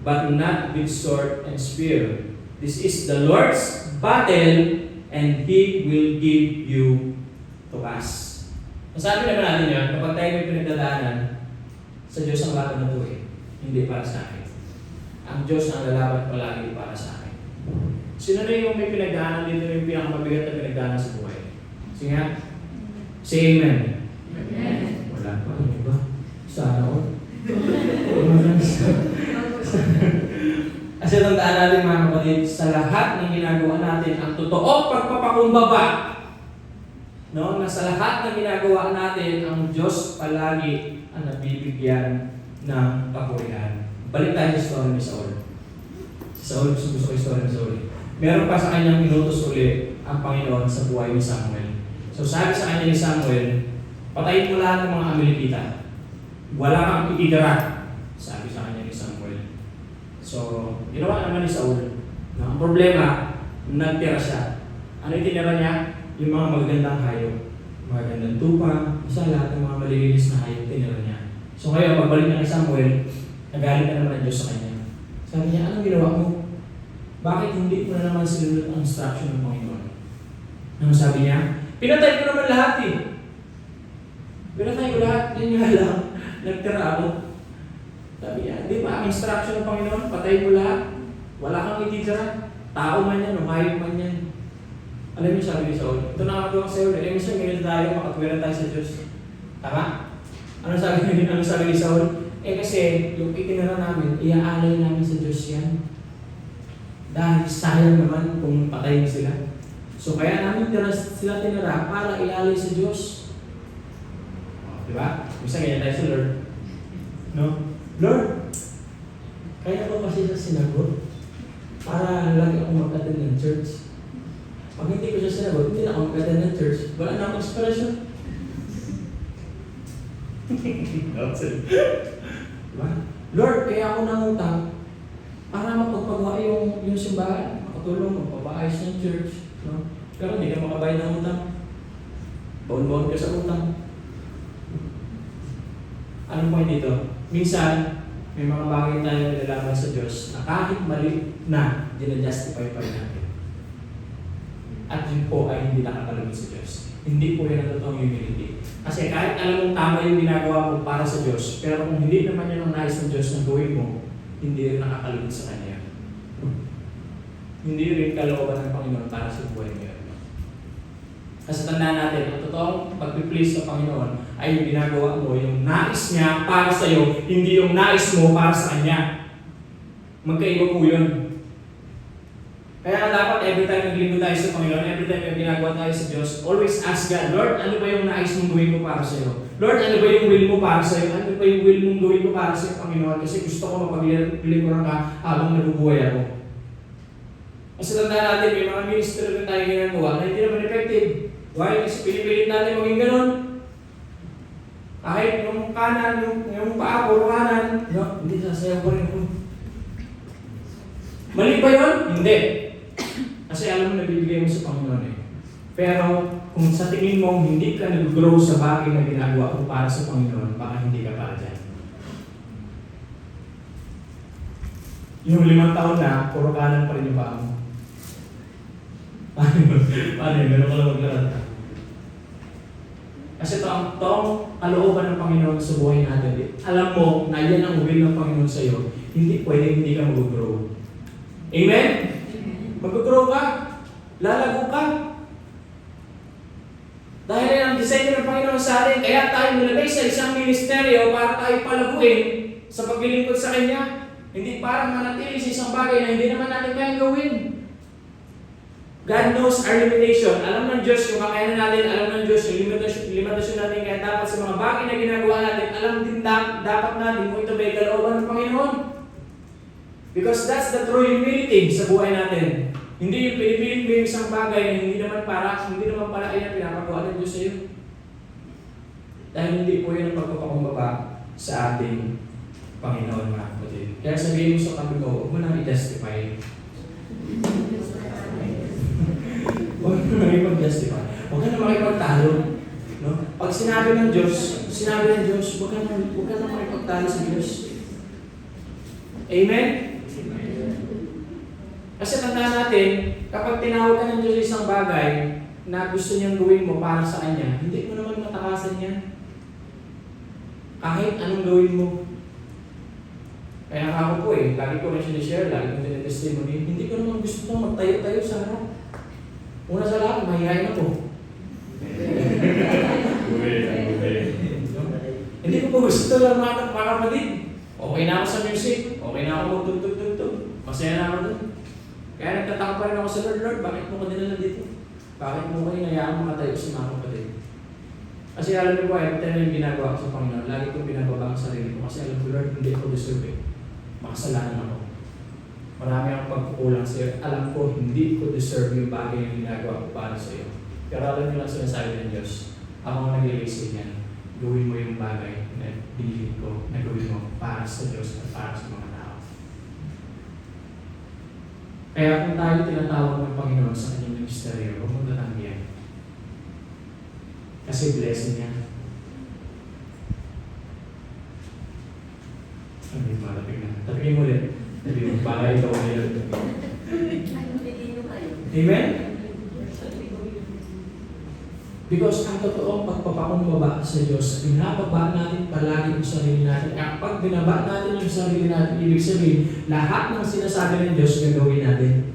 A: but not with sword and spear. This is the Lord's battle, and He will give you to us. Masabi naman natin yan, kapag tayo may pinagdadaanan, sa Diyos ang laban na ito eh, hindi para sa akin. Ang Diyos ang lalaban palagi para sa akin. Sino na yung may pinagdaanan dito yung pinakamabigat na pinagdaanan sa buhay? Sige nga. Say amen. Amen. Wala pa. Ano ba? Sana all. Kasi tandaan natin mga kapatid, sa lahat ng ginagawa natin, ang totoo pagpapakumbaba, no, na sa lahat ng ginagawa natin, ang Diyos palagi ang nabibigyan ng kapurihan. Balik tayo sa story ni Saul. Si Saul, gusto ko yung story ni Saul. Meron pa sa kanyang inutos uli ang Panginoon sa buhay ni Samuel. So sabi sa kanya ni Samuel, patayin mo lahat ng mga Amalekita. Wala kang ititira, sabi sa kanya ni Samuel. So, ginawa naman ni Saul. Ang problema, nagtira siya. Ano yung tinira niya? Yung mga magagandang hayop. Magagandang tupa, isa lahat ng mga malilinis na hayop, tinira niya. So ngayon, pagbalik na kay Samuel, nagalit na naman ang Diyos sa kanya. Sabi niya, anong ginawa mo? Bakit hindi mo na naman sinunod ang instruction ng Panginoon? Ano sabi niya? Pinatay ko naman lahat eh. Pinatay ko lahat, yun nga lang. Nagtira ako. Sabi niya, di ba ang instruction ng Panginoon, patay mo lahat. Wala kang ititira. Tao man yan o hayop man yan. Alam niyo sabi ni Saul, ito nakagawa sa iyo, eh minsan ganito tayo, makatwiran tayo sa Diyos. Tama? Ano sabi ni Saul? Eh kasi, yung itinira namin, iaalay namin sa Diyos yan. Dahil sayang naman kung patayin sila. So kaya namin sila tinira para ialay sa Diyos. Diba? Minsan ganyan tayo sa Lord. No? Lord, kaya ko kasi siya sinagot para lagi akong mag-attend ng church. Pag hindi ko siya sinagot, hindi na ako mag-attend ng church. Wala na akong inspiration. Diba? Lord, kaya ako nangutang para mapagpagawa yung simbahan, makatulong, magpapaayos ng church. No? Pero hindi ka makabayad ng utang. Baon-baon ka sa utang. Anong point dito? Minsan, may mga bagay tayo na nilalaban sa Diyos na kahit mali na, dinajustify pa rin natin. At yun po ay hindi nakakalugod sa Diyos. Hindi po yan ang totoong humility. Kasi kahit alam mong tama yung ginagawa mo para sa Diyos, pero kung hindi naman yan ang nais ng Diyos na gawin mo, hindi rin nakakalugod sa Kanya. Hindi rin kalooban ng Panginoon para sa buhay mo. Kasi tandaan natin, ang totoong pag-please sa Panginoon ay yung ginagawa mo, yung nais niya para sa iyo, hindi yung nais mo para sa Kanya. Magkaiba po yun. Kaya nga dapat every time naglinggo tayo sa Panginoon, every time may ginagawa tayo sa Diyos, always ask God, Lord, ano ba yung nais mong gawin mo para sa iyo? Lord, ano ba yung will mo para sa iyo? Ano ba yung will mong gawin mo para sa iyo, Panginoon? Kasi gusto ko mapaglingkuran ka habang nabubuhay ako. Kasi tandaan natin, may mga ministry rin tayo ginagawa na hindi naman effective. Why? Kasi pinipilit natin maging ganun. Kahit yung kanan, yung paa, puro kanan, no? Hindi sasayaw ko rin ako. Mali ba yun? Hindi. Kasi alam mo, nabibigay mo sa Panginoon eh. Pero kung sa tingin mo hindi ka nag-grow sa bagay na ginagawa mo para sa Panginoon, baka hindi ka para dyan. Yung 5 taon na, puro kanan pa rin yung paa mo. Paano yun? Ganun ka lang maglakad. Kasi ito ang kalooban ng Panginoon sa buhay natin. Alam mo na yan ang will ng Panginoon sa iyo. Hindi pwede hindi ka mag-grow. Amen? Mag-grow ka. Lalago ka. Dahil yan ang design ng Panginoon sa atin, kaya tayo nilagay sa isang ministeryo para tayo palaguin sa paglilingkod sa Kanya. Hindi para manatili sa isang bagay na hindi naman natin kayang gawin. God knows our limitation. Alam ng Diyos yung kakayanan natin, alam ng Diyos yung limitasyon natin, kaya dapat sa mga bagay na ginagawa natin, alam din dapat natin kung ito ba yung kalooban ng Panginoon. Because that's the true humility sa buhay natin. Hindi yung pinipilit mo yung isang bagay na hindi naman pala ay na pinapagawa ng Diyos sa iyo. Dahil hindi po yun ang pagpapakumbaba sa ating Panginoon, mga kapatid. Kaya sabihin mo sa kami ko, huwag mo nang i-justify. Huwag ka na makipag-justify. Huwag ka na makipagtalo. No? Pag sinabi ng Diyos, huwag ka na makipagtalo sa Diyos. Amen? Kasi tandaan natin, kapag tinawag ka ng Diyos isang bagay na gusto niyang gawin mo para sa Kanya, hindi mo naman takasan yan. Kahit anong gawin mo. Kaya ako po lagi ko rin sinishare, lagi ko din testimony, hindi ko naman gusto nang magtayo-tayo sa harap. Una sa lahat, mahihayin ako. Hindi ko po gusto lang mga kapatid. Okay na ako sa music, okay na ako magtugtog-tugtog, masaya na ako dun. Kaya nagtataka pa rin ako sa Lord, Lord, bakit mo ko dinala dito? Bakit mo ko hinayaan makatayo sa mga kapatid? Kasi alam niyo po, every time yung ginagawa ko sa Panginoon, lagi kong binababa ang sarili ko kasi alam ko, Lord, hindi ko deserve makasalanan ako. Marami akong pagkukulang sa iyo. Alam ko, hindi ko deserve yung bagay yung ginagawa ko para sa iyo. Pero alam niyo lang sinasabi ng Diyos, ako ang nag-iisip niyan, gawin mo yung bagay na binigyan ko, na gawin mo para sa Diyos at para sa mga tao. Kaya kung tayo tinatawag ng Panginoon sa kanyang ministeryo, huwag mo tatanggihan. Kasi blessing niya. Hindi malapig na. Tapigin mo ulit. Sabi mo, baka ikaw ang nilagay. Amen? Because ang totoong pagpapakumbaba sa Diyos, binababa natin palagi yung sarili natin. At pag binaba natin yung sarili natin, ibig sabihin, lahat ng sinasabi ng Diyos gagawin natin.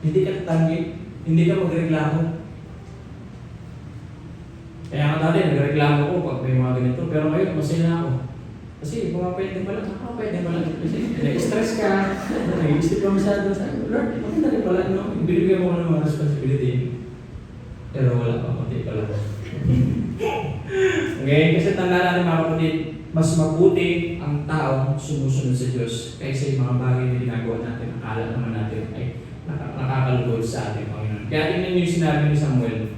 A: Hindi ka tatanggi, hindi ka magreklamo. Kaya nga dati, nagreklamo ko pag may mga ganito, pero ngayon, masaya na ako. Kasi pumapwede pa lang, pwede pa lang. Kasi na-stress ka, nag-isip ka masyado. Lord, maganda rin pala, no? Binibigyan mo ko ng mga responsibility. Pero wala pa, konti pa lang. Okay? Kasi tanda natin mga kapatid, mas mabuti ang taong sumusunod sa Diyos kaysa yung mga bagay na ginagawa natin. Akala naman natin ay nakakalugod sa ating Panginoon. Kaya tingnan niyo yung sinabi ni Samuel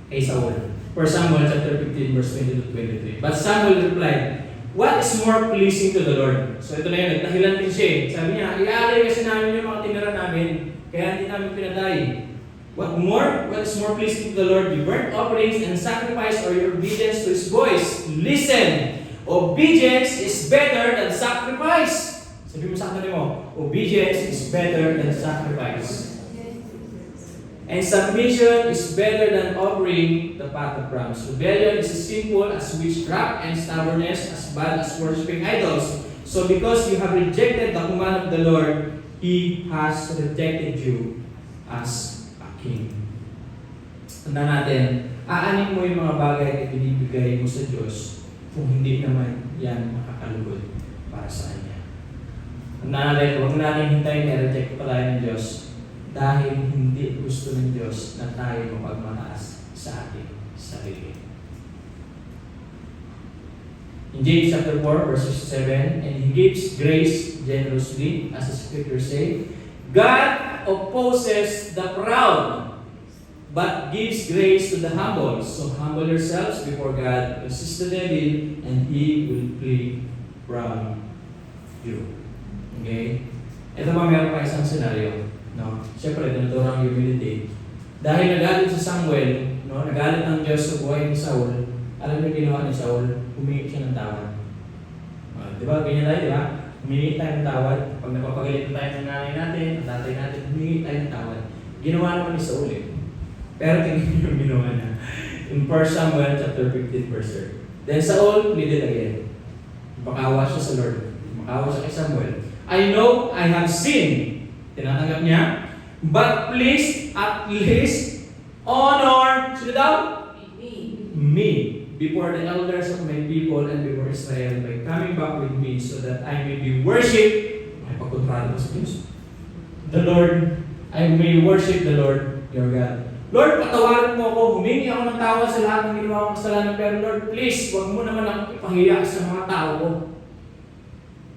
A: kay Saul. 1 Samuel chapter 15 verse 20-23. But Samuel replied, what is more pleasing to the Lord? So ito na yun, nagdahilan din siya. Sabi niya, iaalay kasi namin yung mga tinira namin, kaya hindi namin pinatay. What is more pleasing to the Lord? The burnt offerings and sacrifice or your obedience to His voice. Listen, obedience is better than sacrifice. Sabi mo sa kanila mo, obedience is better than sacrifice. And submission is better than offering the fat of rams. Rebellion is as sinful as witchcraft and stubbornness as bad as worshiping idols. So because you have rejected the command of the Lord, He has rejected you as a king. Tanda natin, aanin mo yung mga bagay na binibigay mo sa Diyos kung hindi naman yan makakalugod para sa Kanya. Tanda natin, huwag natin hintayin na reject pa tayo ng Diyos. Dahil hindi gusto ng Diyos na tayo mapagmataas sa ating sarili. In James chapter 4, verse 7, and He gives grace generously, as the scriptures say, God opposes the proud, but gives grace to the humble. So humble yourselves before God, resist the devil, and he will flee from you. Okay? Ito ba meron pa isang senaryo? No? Siyempre, tinuturo ang humility. Dahil nagalit si Samuel, no? Nagalit ang Diyos sa buhay ni Saul, alam niyo ginawa ni Saul, humingi siya ng tawad. Di ba? Ganyan tayo, di ba? Humingi tayo ng tawad. Pag napapagalit tayo ng nanay natin, ang tatay natin, humingi tayo ng tawad. Ginawa naman ni Saul Pero tingnan niyo yung ginawa niya. In 1 Samuel chapter 15 verse 30. Then Saul pleaded again. Makawa siya sa Lord. Makawa siya kay Samuel. I know I have sinned. Tinatanggap niya. But please, at least, honor, sino daw? Me. Before the elders of my people and before Israel by coming back with me so that I may be worshipped. May pagkontrata sa Diyos. The Lord, I may worship the Lord, your God. Lord, patawarin mo ako. Humingi ako ng tawa sa lahat ng ginawa kong kasalanan. Pero Lord, please, huwag mo naman ako ipahiya sa mga tao ko.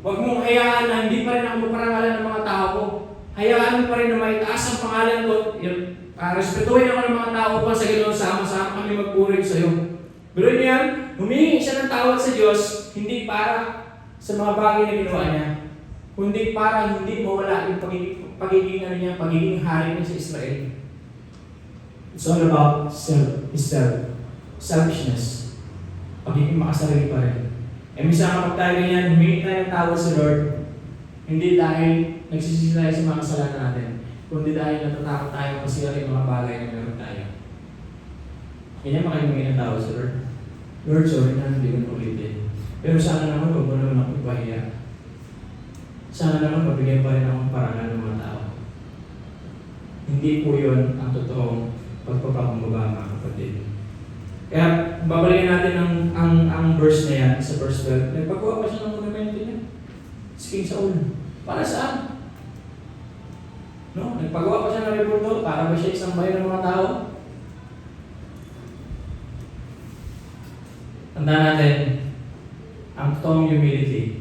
A: Huwag mong hayaan na hindi pa rin ako maparangalan ng mga tao ko. Hayaan mo pa rin na maitaas ang pangalan ko. Respetuhin ako ng mga tao ko sa ganoon, sama-sama kami magpuri sa iyo. Pero yan, humingi siya ng tawad sa Diyos, hindi para sa mga bagay na ginawa niya, kundi para hindi mawala yung pagiging hari niya sa Israel. It's all about selfishness. Pagiging makasarili pa rin. Minsan kapag tayo ganyan, humingi tayo ng tawad sa Lord, hindi dahil nagsisisi tayo sa mga kasalanan natin, kundi dahil natatakot tayo kasi yung mga bagay na meron tayo. Ganyan ba kayo humingi ng tawad sa Lord? Lord, sorry na, hindi ko na ulitin. Pero sana naman, huwag mo naman ako ipahiya. Sana naman, mabigyan pa rin akong parangal ng mga tao. Hindi po yun ang totoong pagpapakumbaba, mga kapatid. Kaya, babalikan natin ang verse na yan, sa verse 12. Nagpagawa pa siya ng monumento niya. Si King Saul. Para saan? No? Nagpagawa pa siya ng rebulto para ba siya isang bayan ng mga tao? Tandaan natin, ang totoong humility,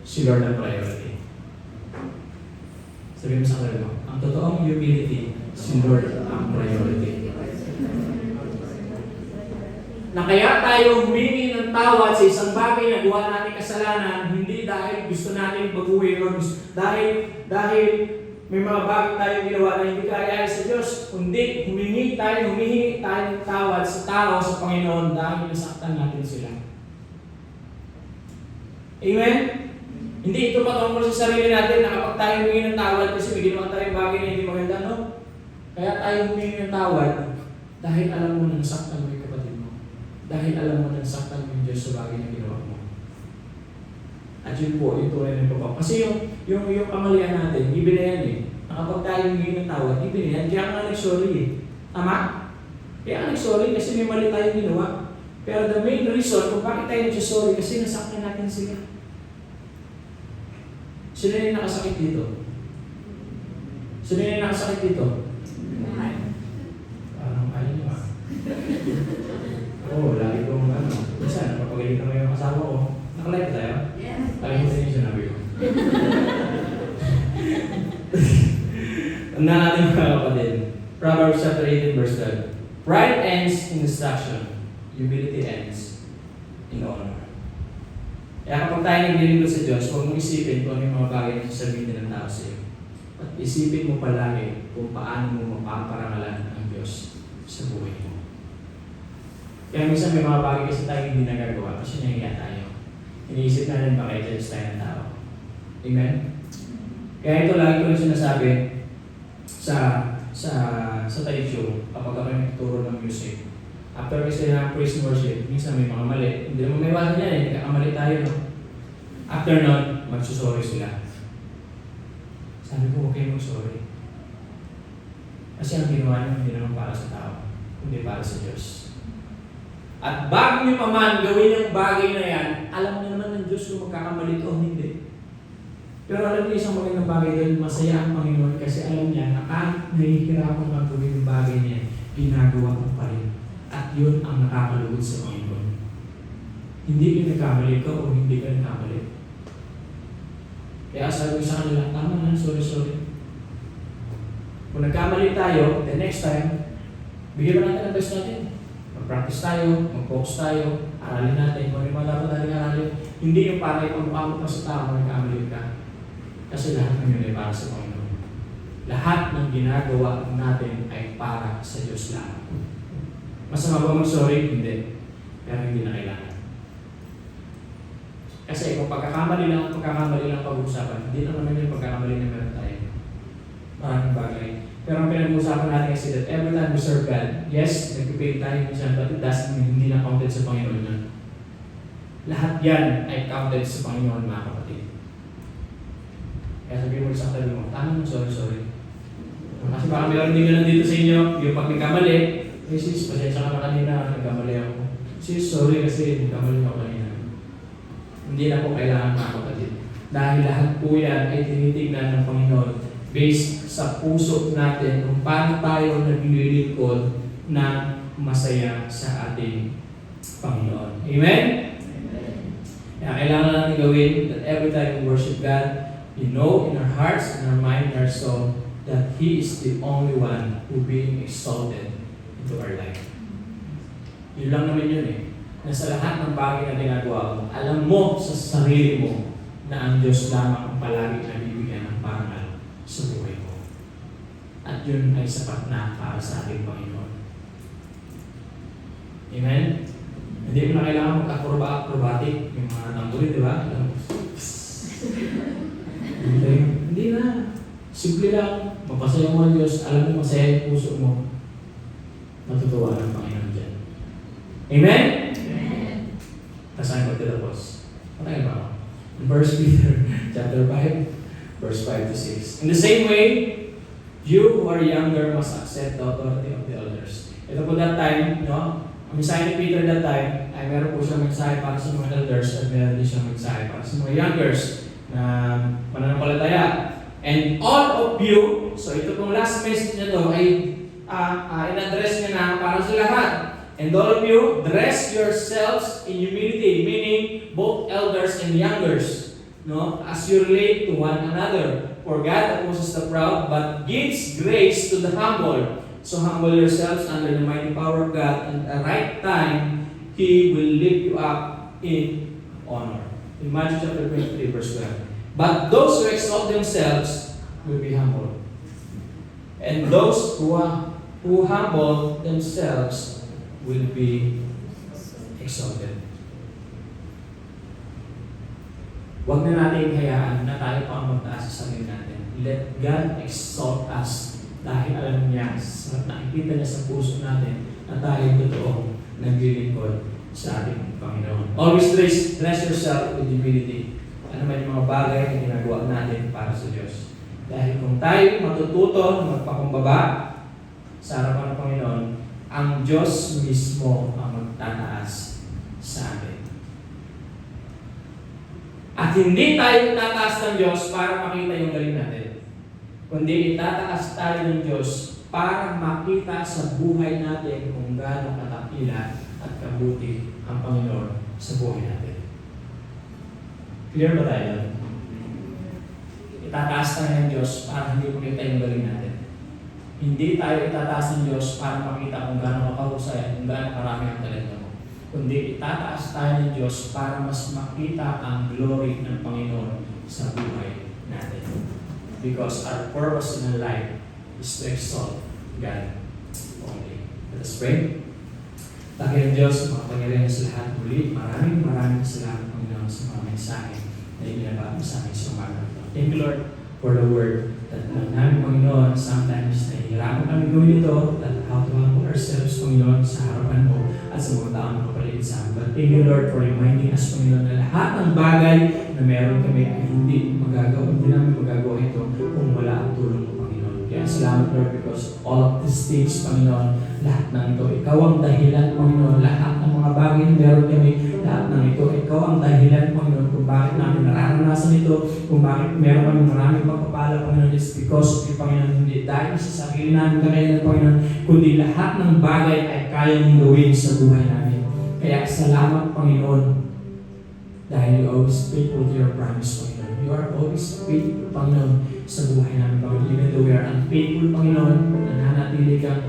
A: si Lord ang priority. Sabihin mo sa kanila mo, ang totoong humility, si Lord ang priority. Na kaya tayo humingi ng tawad sa isang bagay na gawa natin kasalanan, hindi dahil gusto natin baguhin o dahil may mga bagay tayong ginawa na hindi kaya sa Diyos, kundi humingi tayo ng tawad sa tao, sa Panginoon dahil nasaktan natin sila. Amen? Hindi ito patungkol sa sarili natin na kapag tayo humingi ng tawad kasi may ginawa tayong bagay na hindi maganda, no? Kaya tayo humingi ng tawad dahil alam mo na nasaktan mo yung kapatid mo. Dahil alam mo na nasaktan mo yung Diyos sa bagay na ginawa mo. At yun po, yung tunay ng pagbabago. Kasi yung kamalian natin, ibig na yan eh. Na kapag tayo humingi ng tawad, ibig na yan. Kaya nga nag-sorry eh. Tama? Kaya nga nag-sorry kasi may mali tayong ginawa. Pero the main reason kung bakit tayo nag-sorry kasi nasaktan natin sila. Sino yung nakasakit dito? Sino yung nakasakit dito? Parang ayaw nyo ah. Oo, lagi kong minsan, napapagalitan mo yung asawa ko. Nakalive tayo? Yes. Alam mo sa inyo sinabi ko. Tandaan natin mga kapatid. Proverbs chapter 18 verse 12. Pride ends in destruction. Humility ends in honor. Kaya kapag tayo naglilingkod sa Diyos, huwag mong isipin kung ano yung mga bagay na sasabihin ng tao sa iyo. At isipin mo palagi kung paano mo mapaparangalan ang Diyos sa buhay mo. Kaya minsan may mga bagay kasi tayo hindi nagagawa kasi nahiya tayo. Iniisip natin baka i-judge tayo ng tao. Amen? Kaya ito lagi ko rin sinasabi sa tayo show kapag kami nagtuturo ng music. After kasi ng praise and worship, minsan may mga mali. Hindi naman may iwasan yan eh, nagkakamali tayo no? After nun, magsusorry sila. Sabi ko, okay mag-sorry. Kasi ang ginawa nyo hindi naman para sa tao, hindi para sa Diyos. At bago nyo pa man gawin yung bagay na yan, alam nyo naman ng Diyos kung magkakamali o hindi. Pero alam niyo isang magandang bagay dahil masaya ang Panginoon kasi alam niya na kahit nahihirapan ang gawin yung bagay niya, ginagawa mo pa rin. At yun ang nakakalugod sa Panginoon. Hindi nagkamali ka o hindi ka nagkamali. Kaya sabi ko sa kanila, tama na, sorry. Kung nagkamali tayo, the next time, bigyan mo natin ang best natin. Mag-practice tayo, mag-focus tayo, aralin natin, kung ano yung mga dapat natin aralin. Hindi yung para ipamukha mo pa sa tao kung nagkamali ka. Kasi lahat ng yun ay para sa Panginoon. Lahat ng ginagawa natin ay para sa Diyos lang. Masama ba mag-sorry? Hindi. Pero hindi na kailangan. Kasi kung pagkakamali lang pag-uusapan, hindi naman yung pagkakamali na meron tayo. Maraming bagay. Pero ang pinag-uusapan natin kasi that every time we serve God, yes, nag-pay tayo minsan, but it doesn't mean hindi na counted sa Panginoon yun. Lahat yan ay counted sa Panginoon, mga kapatid. Kaya sabihin mo sa katabi mo, tama mo, sorry. Kasi baka meron din ganun dito sa inyo, yung pag nagkamali, sis, pasensya ka na kanina, nagkamali ako. Sis, sorry kasi nagkamali ako kanina. Hindi na po kailangan mga kapatid. Dahil lahat po yan ay tinitignan ng Panginoon based sa puso natin kung paano tayo naglilingkod na masaya sa ating Panginoon. Amen? Kaya kailangan natin gawin that every time we worship God, we know in our hearts, in our mind, in our soul, that He is the only one who being exalted into our life. Yun lang naman yun eh. Na sa lahat ng bagay na ginagawa mo, alam mo sa sarili mo na ang Diyos lamang ang palagi na bibigyan ng parangal sa buhay mo. At yun ay sapat na para sa ating Panginoon. Amen? Hindi mo na kailangan mag-acrobatic yung mga tamburin, di ba? Hindi na. Simple lang. Mapasaya mo ang Diyos. Alam mo masaya yung puso mo. Matutuwa ng Panginoon dyan. Amen? Saan ko tinapos? Patay ba ako? In 1 Peter chapter 5, verse 5 to 6. In the same way, you who are younger must accept the authority of the elders. Ito po that time, no? Ang mensahe ni Peter that time, ay meron po siyang mensahe para sa mga elders at meron din siyang mensahe para sa mga youngers na mananampalataya. And all of you, so ito pong last message na to ay in-address niya na para sa lahat. And all of you, dress yourselves in humility, meaning both elders and youngers, no, as you relate to one another. For God opposes the proud, but gives grace to the humble. So humble yourselves under the mighty power of God, and at the right time, He will lift you up in honor. In Matthew chapter 23, verse 12. But those who exalt themselves will be humble. And those who humble themselves will be exalted. Huwag na natin hayaan na tayo pa ang magtaas sa sarili natin. Let God exalt us dahil alam niya, nakikita niya sa puso natin na tayo totoo naglilingkod sa ating Panginoon. Always dress yourself with humility. Ano man yung mga bagay na ginagawa natin para sa Diyos. Dahil kung tayo matututo na magpakumbaba sa harapan ng Panginoon, ang Diyos mismo ang magtataas sa atin. At hindi tayo itataas ng Diyos para makita yung galing natin. Kundi itataas tayo ng Diyos para makita sa buhay natin kung gaano katakila at kabuti ang Panginoon sa buhay natin. Clear ba tayo? Itataas tayo ng Diyos para hindi makita yung galing natin. Hindi tayo itataas ng Diyos para makita kung gaano makahusay at kung gaano karami ang talento mo. Kundi itataas tayo ng Diyos para mas makita ang glory ng Panginoon sa buhay natin. Because our purpose in life is to exalt God only. Let us pray. Takay ng Diyos, makapangyarihan sa lahat muli. Maraming salamat, Panginoon, sa mga mensahe na ibinabasa sa amin sa umaga. Thank you, Lord, for the word that namin, Panginoon, sometimes nahihirapan kami gawin ito, that how to humble ourselves, Panginoon, sa harapan mo at sa mga taong nakapaligid sa amin. But thank you, Lord, for reminding us, Panginoon, na lahat ng bagay na meron kami ay hindi namin magagawa ito kung wala ang tulong mo, Panginoon. Kaya salamat, Lord, because all of these things, Panginoon, lahat ng ito, Ikaw ang dahilan, Panginoon, lahat ng mga bagay na meron kami, lahat ng ito, Ikaw ang dahilan, Panginoon, kung bakit namin nararanasan ito, kung bakit meron kami maraming pagpapala, Panginoon, is because of you, Panginoon, hindi dahil sa sarili namin kailan, Panginoon, kundi lahat ng bagay ay kaya mong gawin sa buhay namin. Kaya salamat, Panginoon, dahil you always faithful to your promise, Panginoon. You are always faithful, Panginoon, sa buhay namin, Panginoon. Even though we are unfaithful, Panginoon, nananatili kang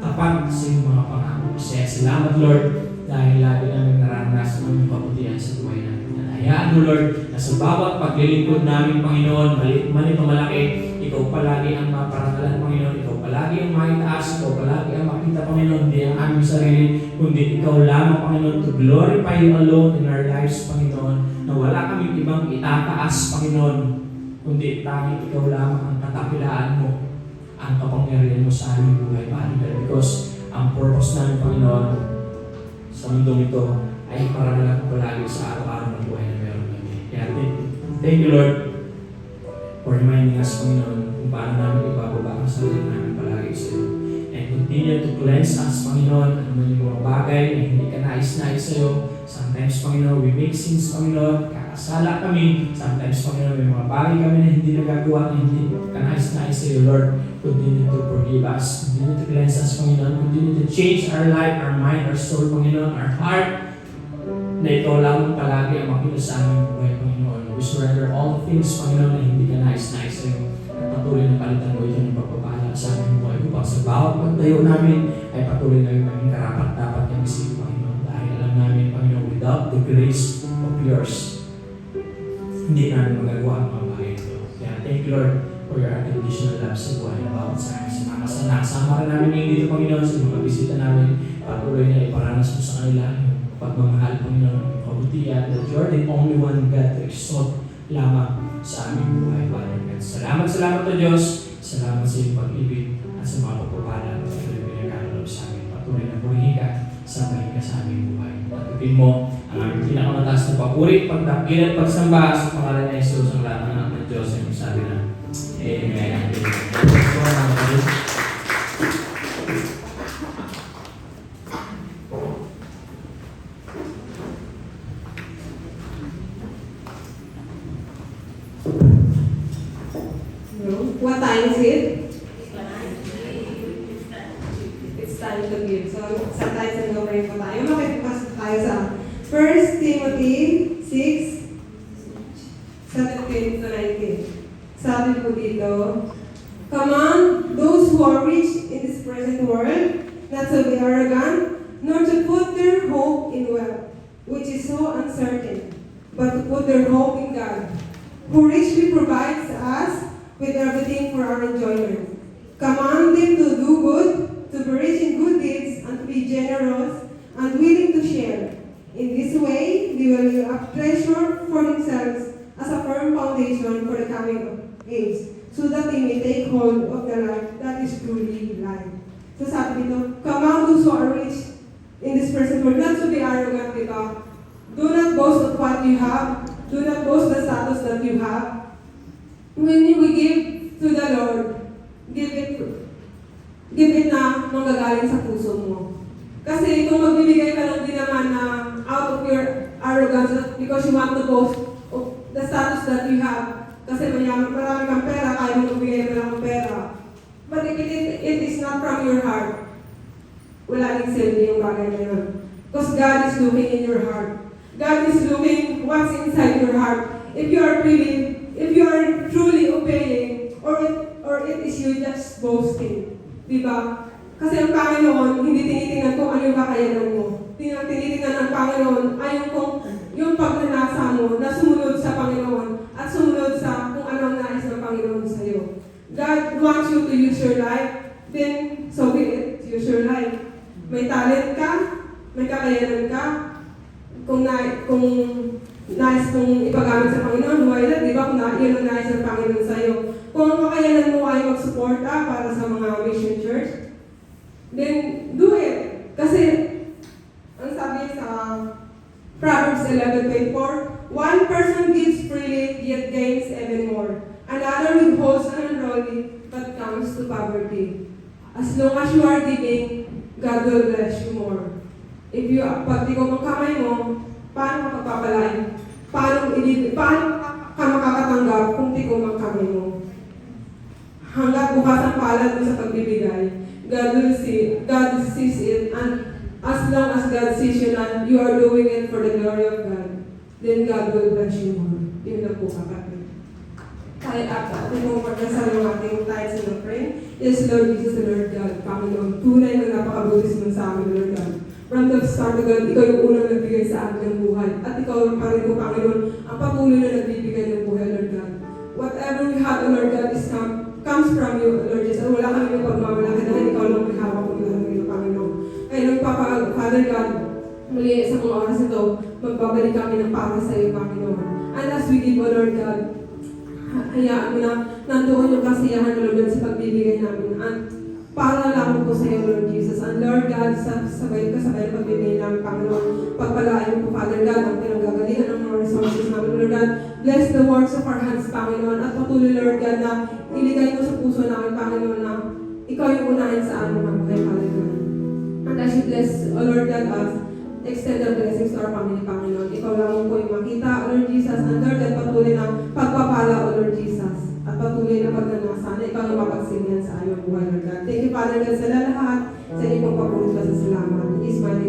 A: tapat sa iyong mga pangako. Kaya salamat, Lord, dahil lagi namin naranasan ang iyong kabutihan sa buhay namin. Hayaan mo, Lord, na sa bawat paglilingkod namin, Panginoon, maliit man ito malaki, Ikaw palagi ang maparangalan, Panginoon. Ikaw palagi ang maitaas. Ikaw palagi ang makita, Panginoon. Hindi ang aming sarili, kundi Ikaw lamang, Panginoon, to glorify You alone in our lives, Panginoon, na wala kaming ibang itataas, Panginoon, kundi tanging Ikaw lamang ang katakilaan mo, ang kapangyarihan mo sa aming buhay, Panginoon. Because ang purpose namin, Panginoon, sa mundong ito, ay para na lang palagi sa araw-araw ng buhay na meron kami. Kaya thank you, Lord, for reminding us, Panginoon, kung paano namin ibababa ang sarili namin palagi sa iyo. And continue to cleanse us, Panginoon, ano man yung mga bagay na hindi ka nais-nais sa iyo. Sometimes, Panginoon, we make sins, Panginoon, kakasala kami. Sometimes, Panginoon, may mga bagay kami na hindi nagagawa, na hindi ka nais-nais sa iyo, Lord. Continue to forgive us. Continue to cleanse us, Panginoon. Continue to change our life, our mind, our soul, Panginoon, our heart, na ikaw lang palagi ang makita sa aming buhay, Panginoon. We surrender all the things, Panginoon, na hindi ka nais-nais sa iyo. At patuloy na palitan mo ito ng pagpapala sa aming buhay upang sa bawat pagtayo namin ay patuloy na yung maging karapat-dapat ng isip, Panginoon. Dahil alam namin, Panginoon, without the grace of yours, hindi namin magagawa ang mga bagay ito. Kaya thank you, Lord, for your unconditional love sa buhay na bawat sa amin. Nakasama rin namin ngayon dito, Panginoon, sa mga bisita namin. Patuloy na iparanas mo sa kanila pagmamahal, Panginoon, kabutihan, that you are the only one, God, to exalt lamang sa aming buhay, Father God. Salamat o Diyos. Salamat sa iyong pag-ibig at sa mga pagpapala at patuloy na pinagkaloob sa amin. Patuloy na purihin ka sabay ka sa aming buhay. Pagkapin mo ang aming pinakamataas na papuri, pagdakil at pagsamba sa pangalan ni Jesus ang lahat ng anak ng Diyos ay magsabi na Amen.
B: What time is it? It's time to give. So, sometimes nag-pray po tayo. Makipagpasok tayo sa 1 Timothy 6:17 to 19. Sabi po dito, command those who are rich in this present world not to be arrogant, nor to put their hope in wealth, which is so uncertain, but to put their hope in God, who richly provides us with everything for our enjoyment. Command them to do good, to be rich in good deeds, and to be generous and willing to share. In this way, they will have treasure for themselves as a firm foundation for the coming age, so that they may take hold of the life that is truly life. So sabi dito, command those who are rich in this present world not to be arrogant, diba? Do not boast of what you have. Do not boast the status that you have. When we give to the Lord, give it na manggagaling sa puso mo. Kasi kung magbibigay ka lang din naman na out of your arrogance because you want to boast of the status that you have, kasi marami kang pera, kaya mo magbigay mo lang ng pera. But if it is not from your heart, wala din silbi yung bagay na yun. Because God is looking in your heart. God is looking what's inside your heart. If you are truly obeying, or it is you just boasting. Diba? Kasi ang Panginoon, hindi tinitingnan kung ano yung kakayanan mo. Tinitingnan ng Panginoon ay yung pagnanasa mo na sumunod sa Panginoon at sumunod sa kung ano ang nais ng Panginoon sa iyo. God wants you to use your life, then so be it. Use your life. May talent ka, may kakayanan ka, kung nais kong ipagamit sa Panginoon, why not? Di ba? Kung yun ang nais ng Panginoon sa iyo. Kung ang kakayanan mo ay mag-suporta para sa mga mission church, then do it. Kasi, ang sabi sa Proverbs 11:24, one person gives freely, yet gains even more. Another withholds unruly, but comes to poverty. As long as you are giving, God will bless you more. If you, pag di ko mong kamay mo, paano ka pagpapalain? Paano ka makakatanggap kung di ko mang kamay mo? Hanggat bukas ang palad mo sa pagbibigay, God sees it, and as long as God sees you and you are doing it for the glory of God, then God will bless you more. Yun na po kapatid. Kaya at ating mong pagkasal ng ating tithes and offering, yes, Lord Jesus and Lord God, Panginoon, tunay na napakabutis mo sa amin, Lord God. From the start of God, ikaw yung unang nagbigay sa amin ng buhay. At ikaw pa rin po, Panginoon, ang patuloy na nagbibigay ng buhay, Lord God. Whatever we have, Lord God, comes from you, Lord Jesus. Wala kami yung pagmamalaki dahil ikaw lang may hawak ng lahat ng Panginoon. Kaya Father God, muli sa mga oras ito, magbabalik kami ng para sa iyo, Panginoon. And as we give, Lord God, hayaan mo na nandoon yung kasiyahan, Lord God, sa pagbibigay namin. And para lang po sa iyo, Lord Jesus. And Lord God, kasabay ng pagbibigay namin, Panginoon, pagpalain mo po, Father God, ang pinanggagalingan ng mga resources namin, Lord God. Bless the works of our hands, Panginoon. At patuloy, Lord God, na iligay mo sa puso namin, Panginoon, na ikaw yung unahin sa aming mga buhay, Father God. And as you bless, O Lord God, us, extend the blessings to our family, Panginoon. Ikaw lang po yung makita, O Lord Jesus. And Lord God, patuloy na pagpapala, O Lord Jesus. At patuloy na pagnanasa na ikaw yung mapagsindihan sa aming buhay, Lord God. Thank you, Father God, sa lahat. Sa inyo pong papulit ka sa salamat. In His mighty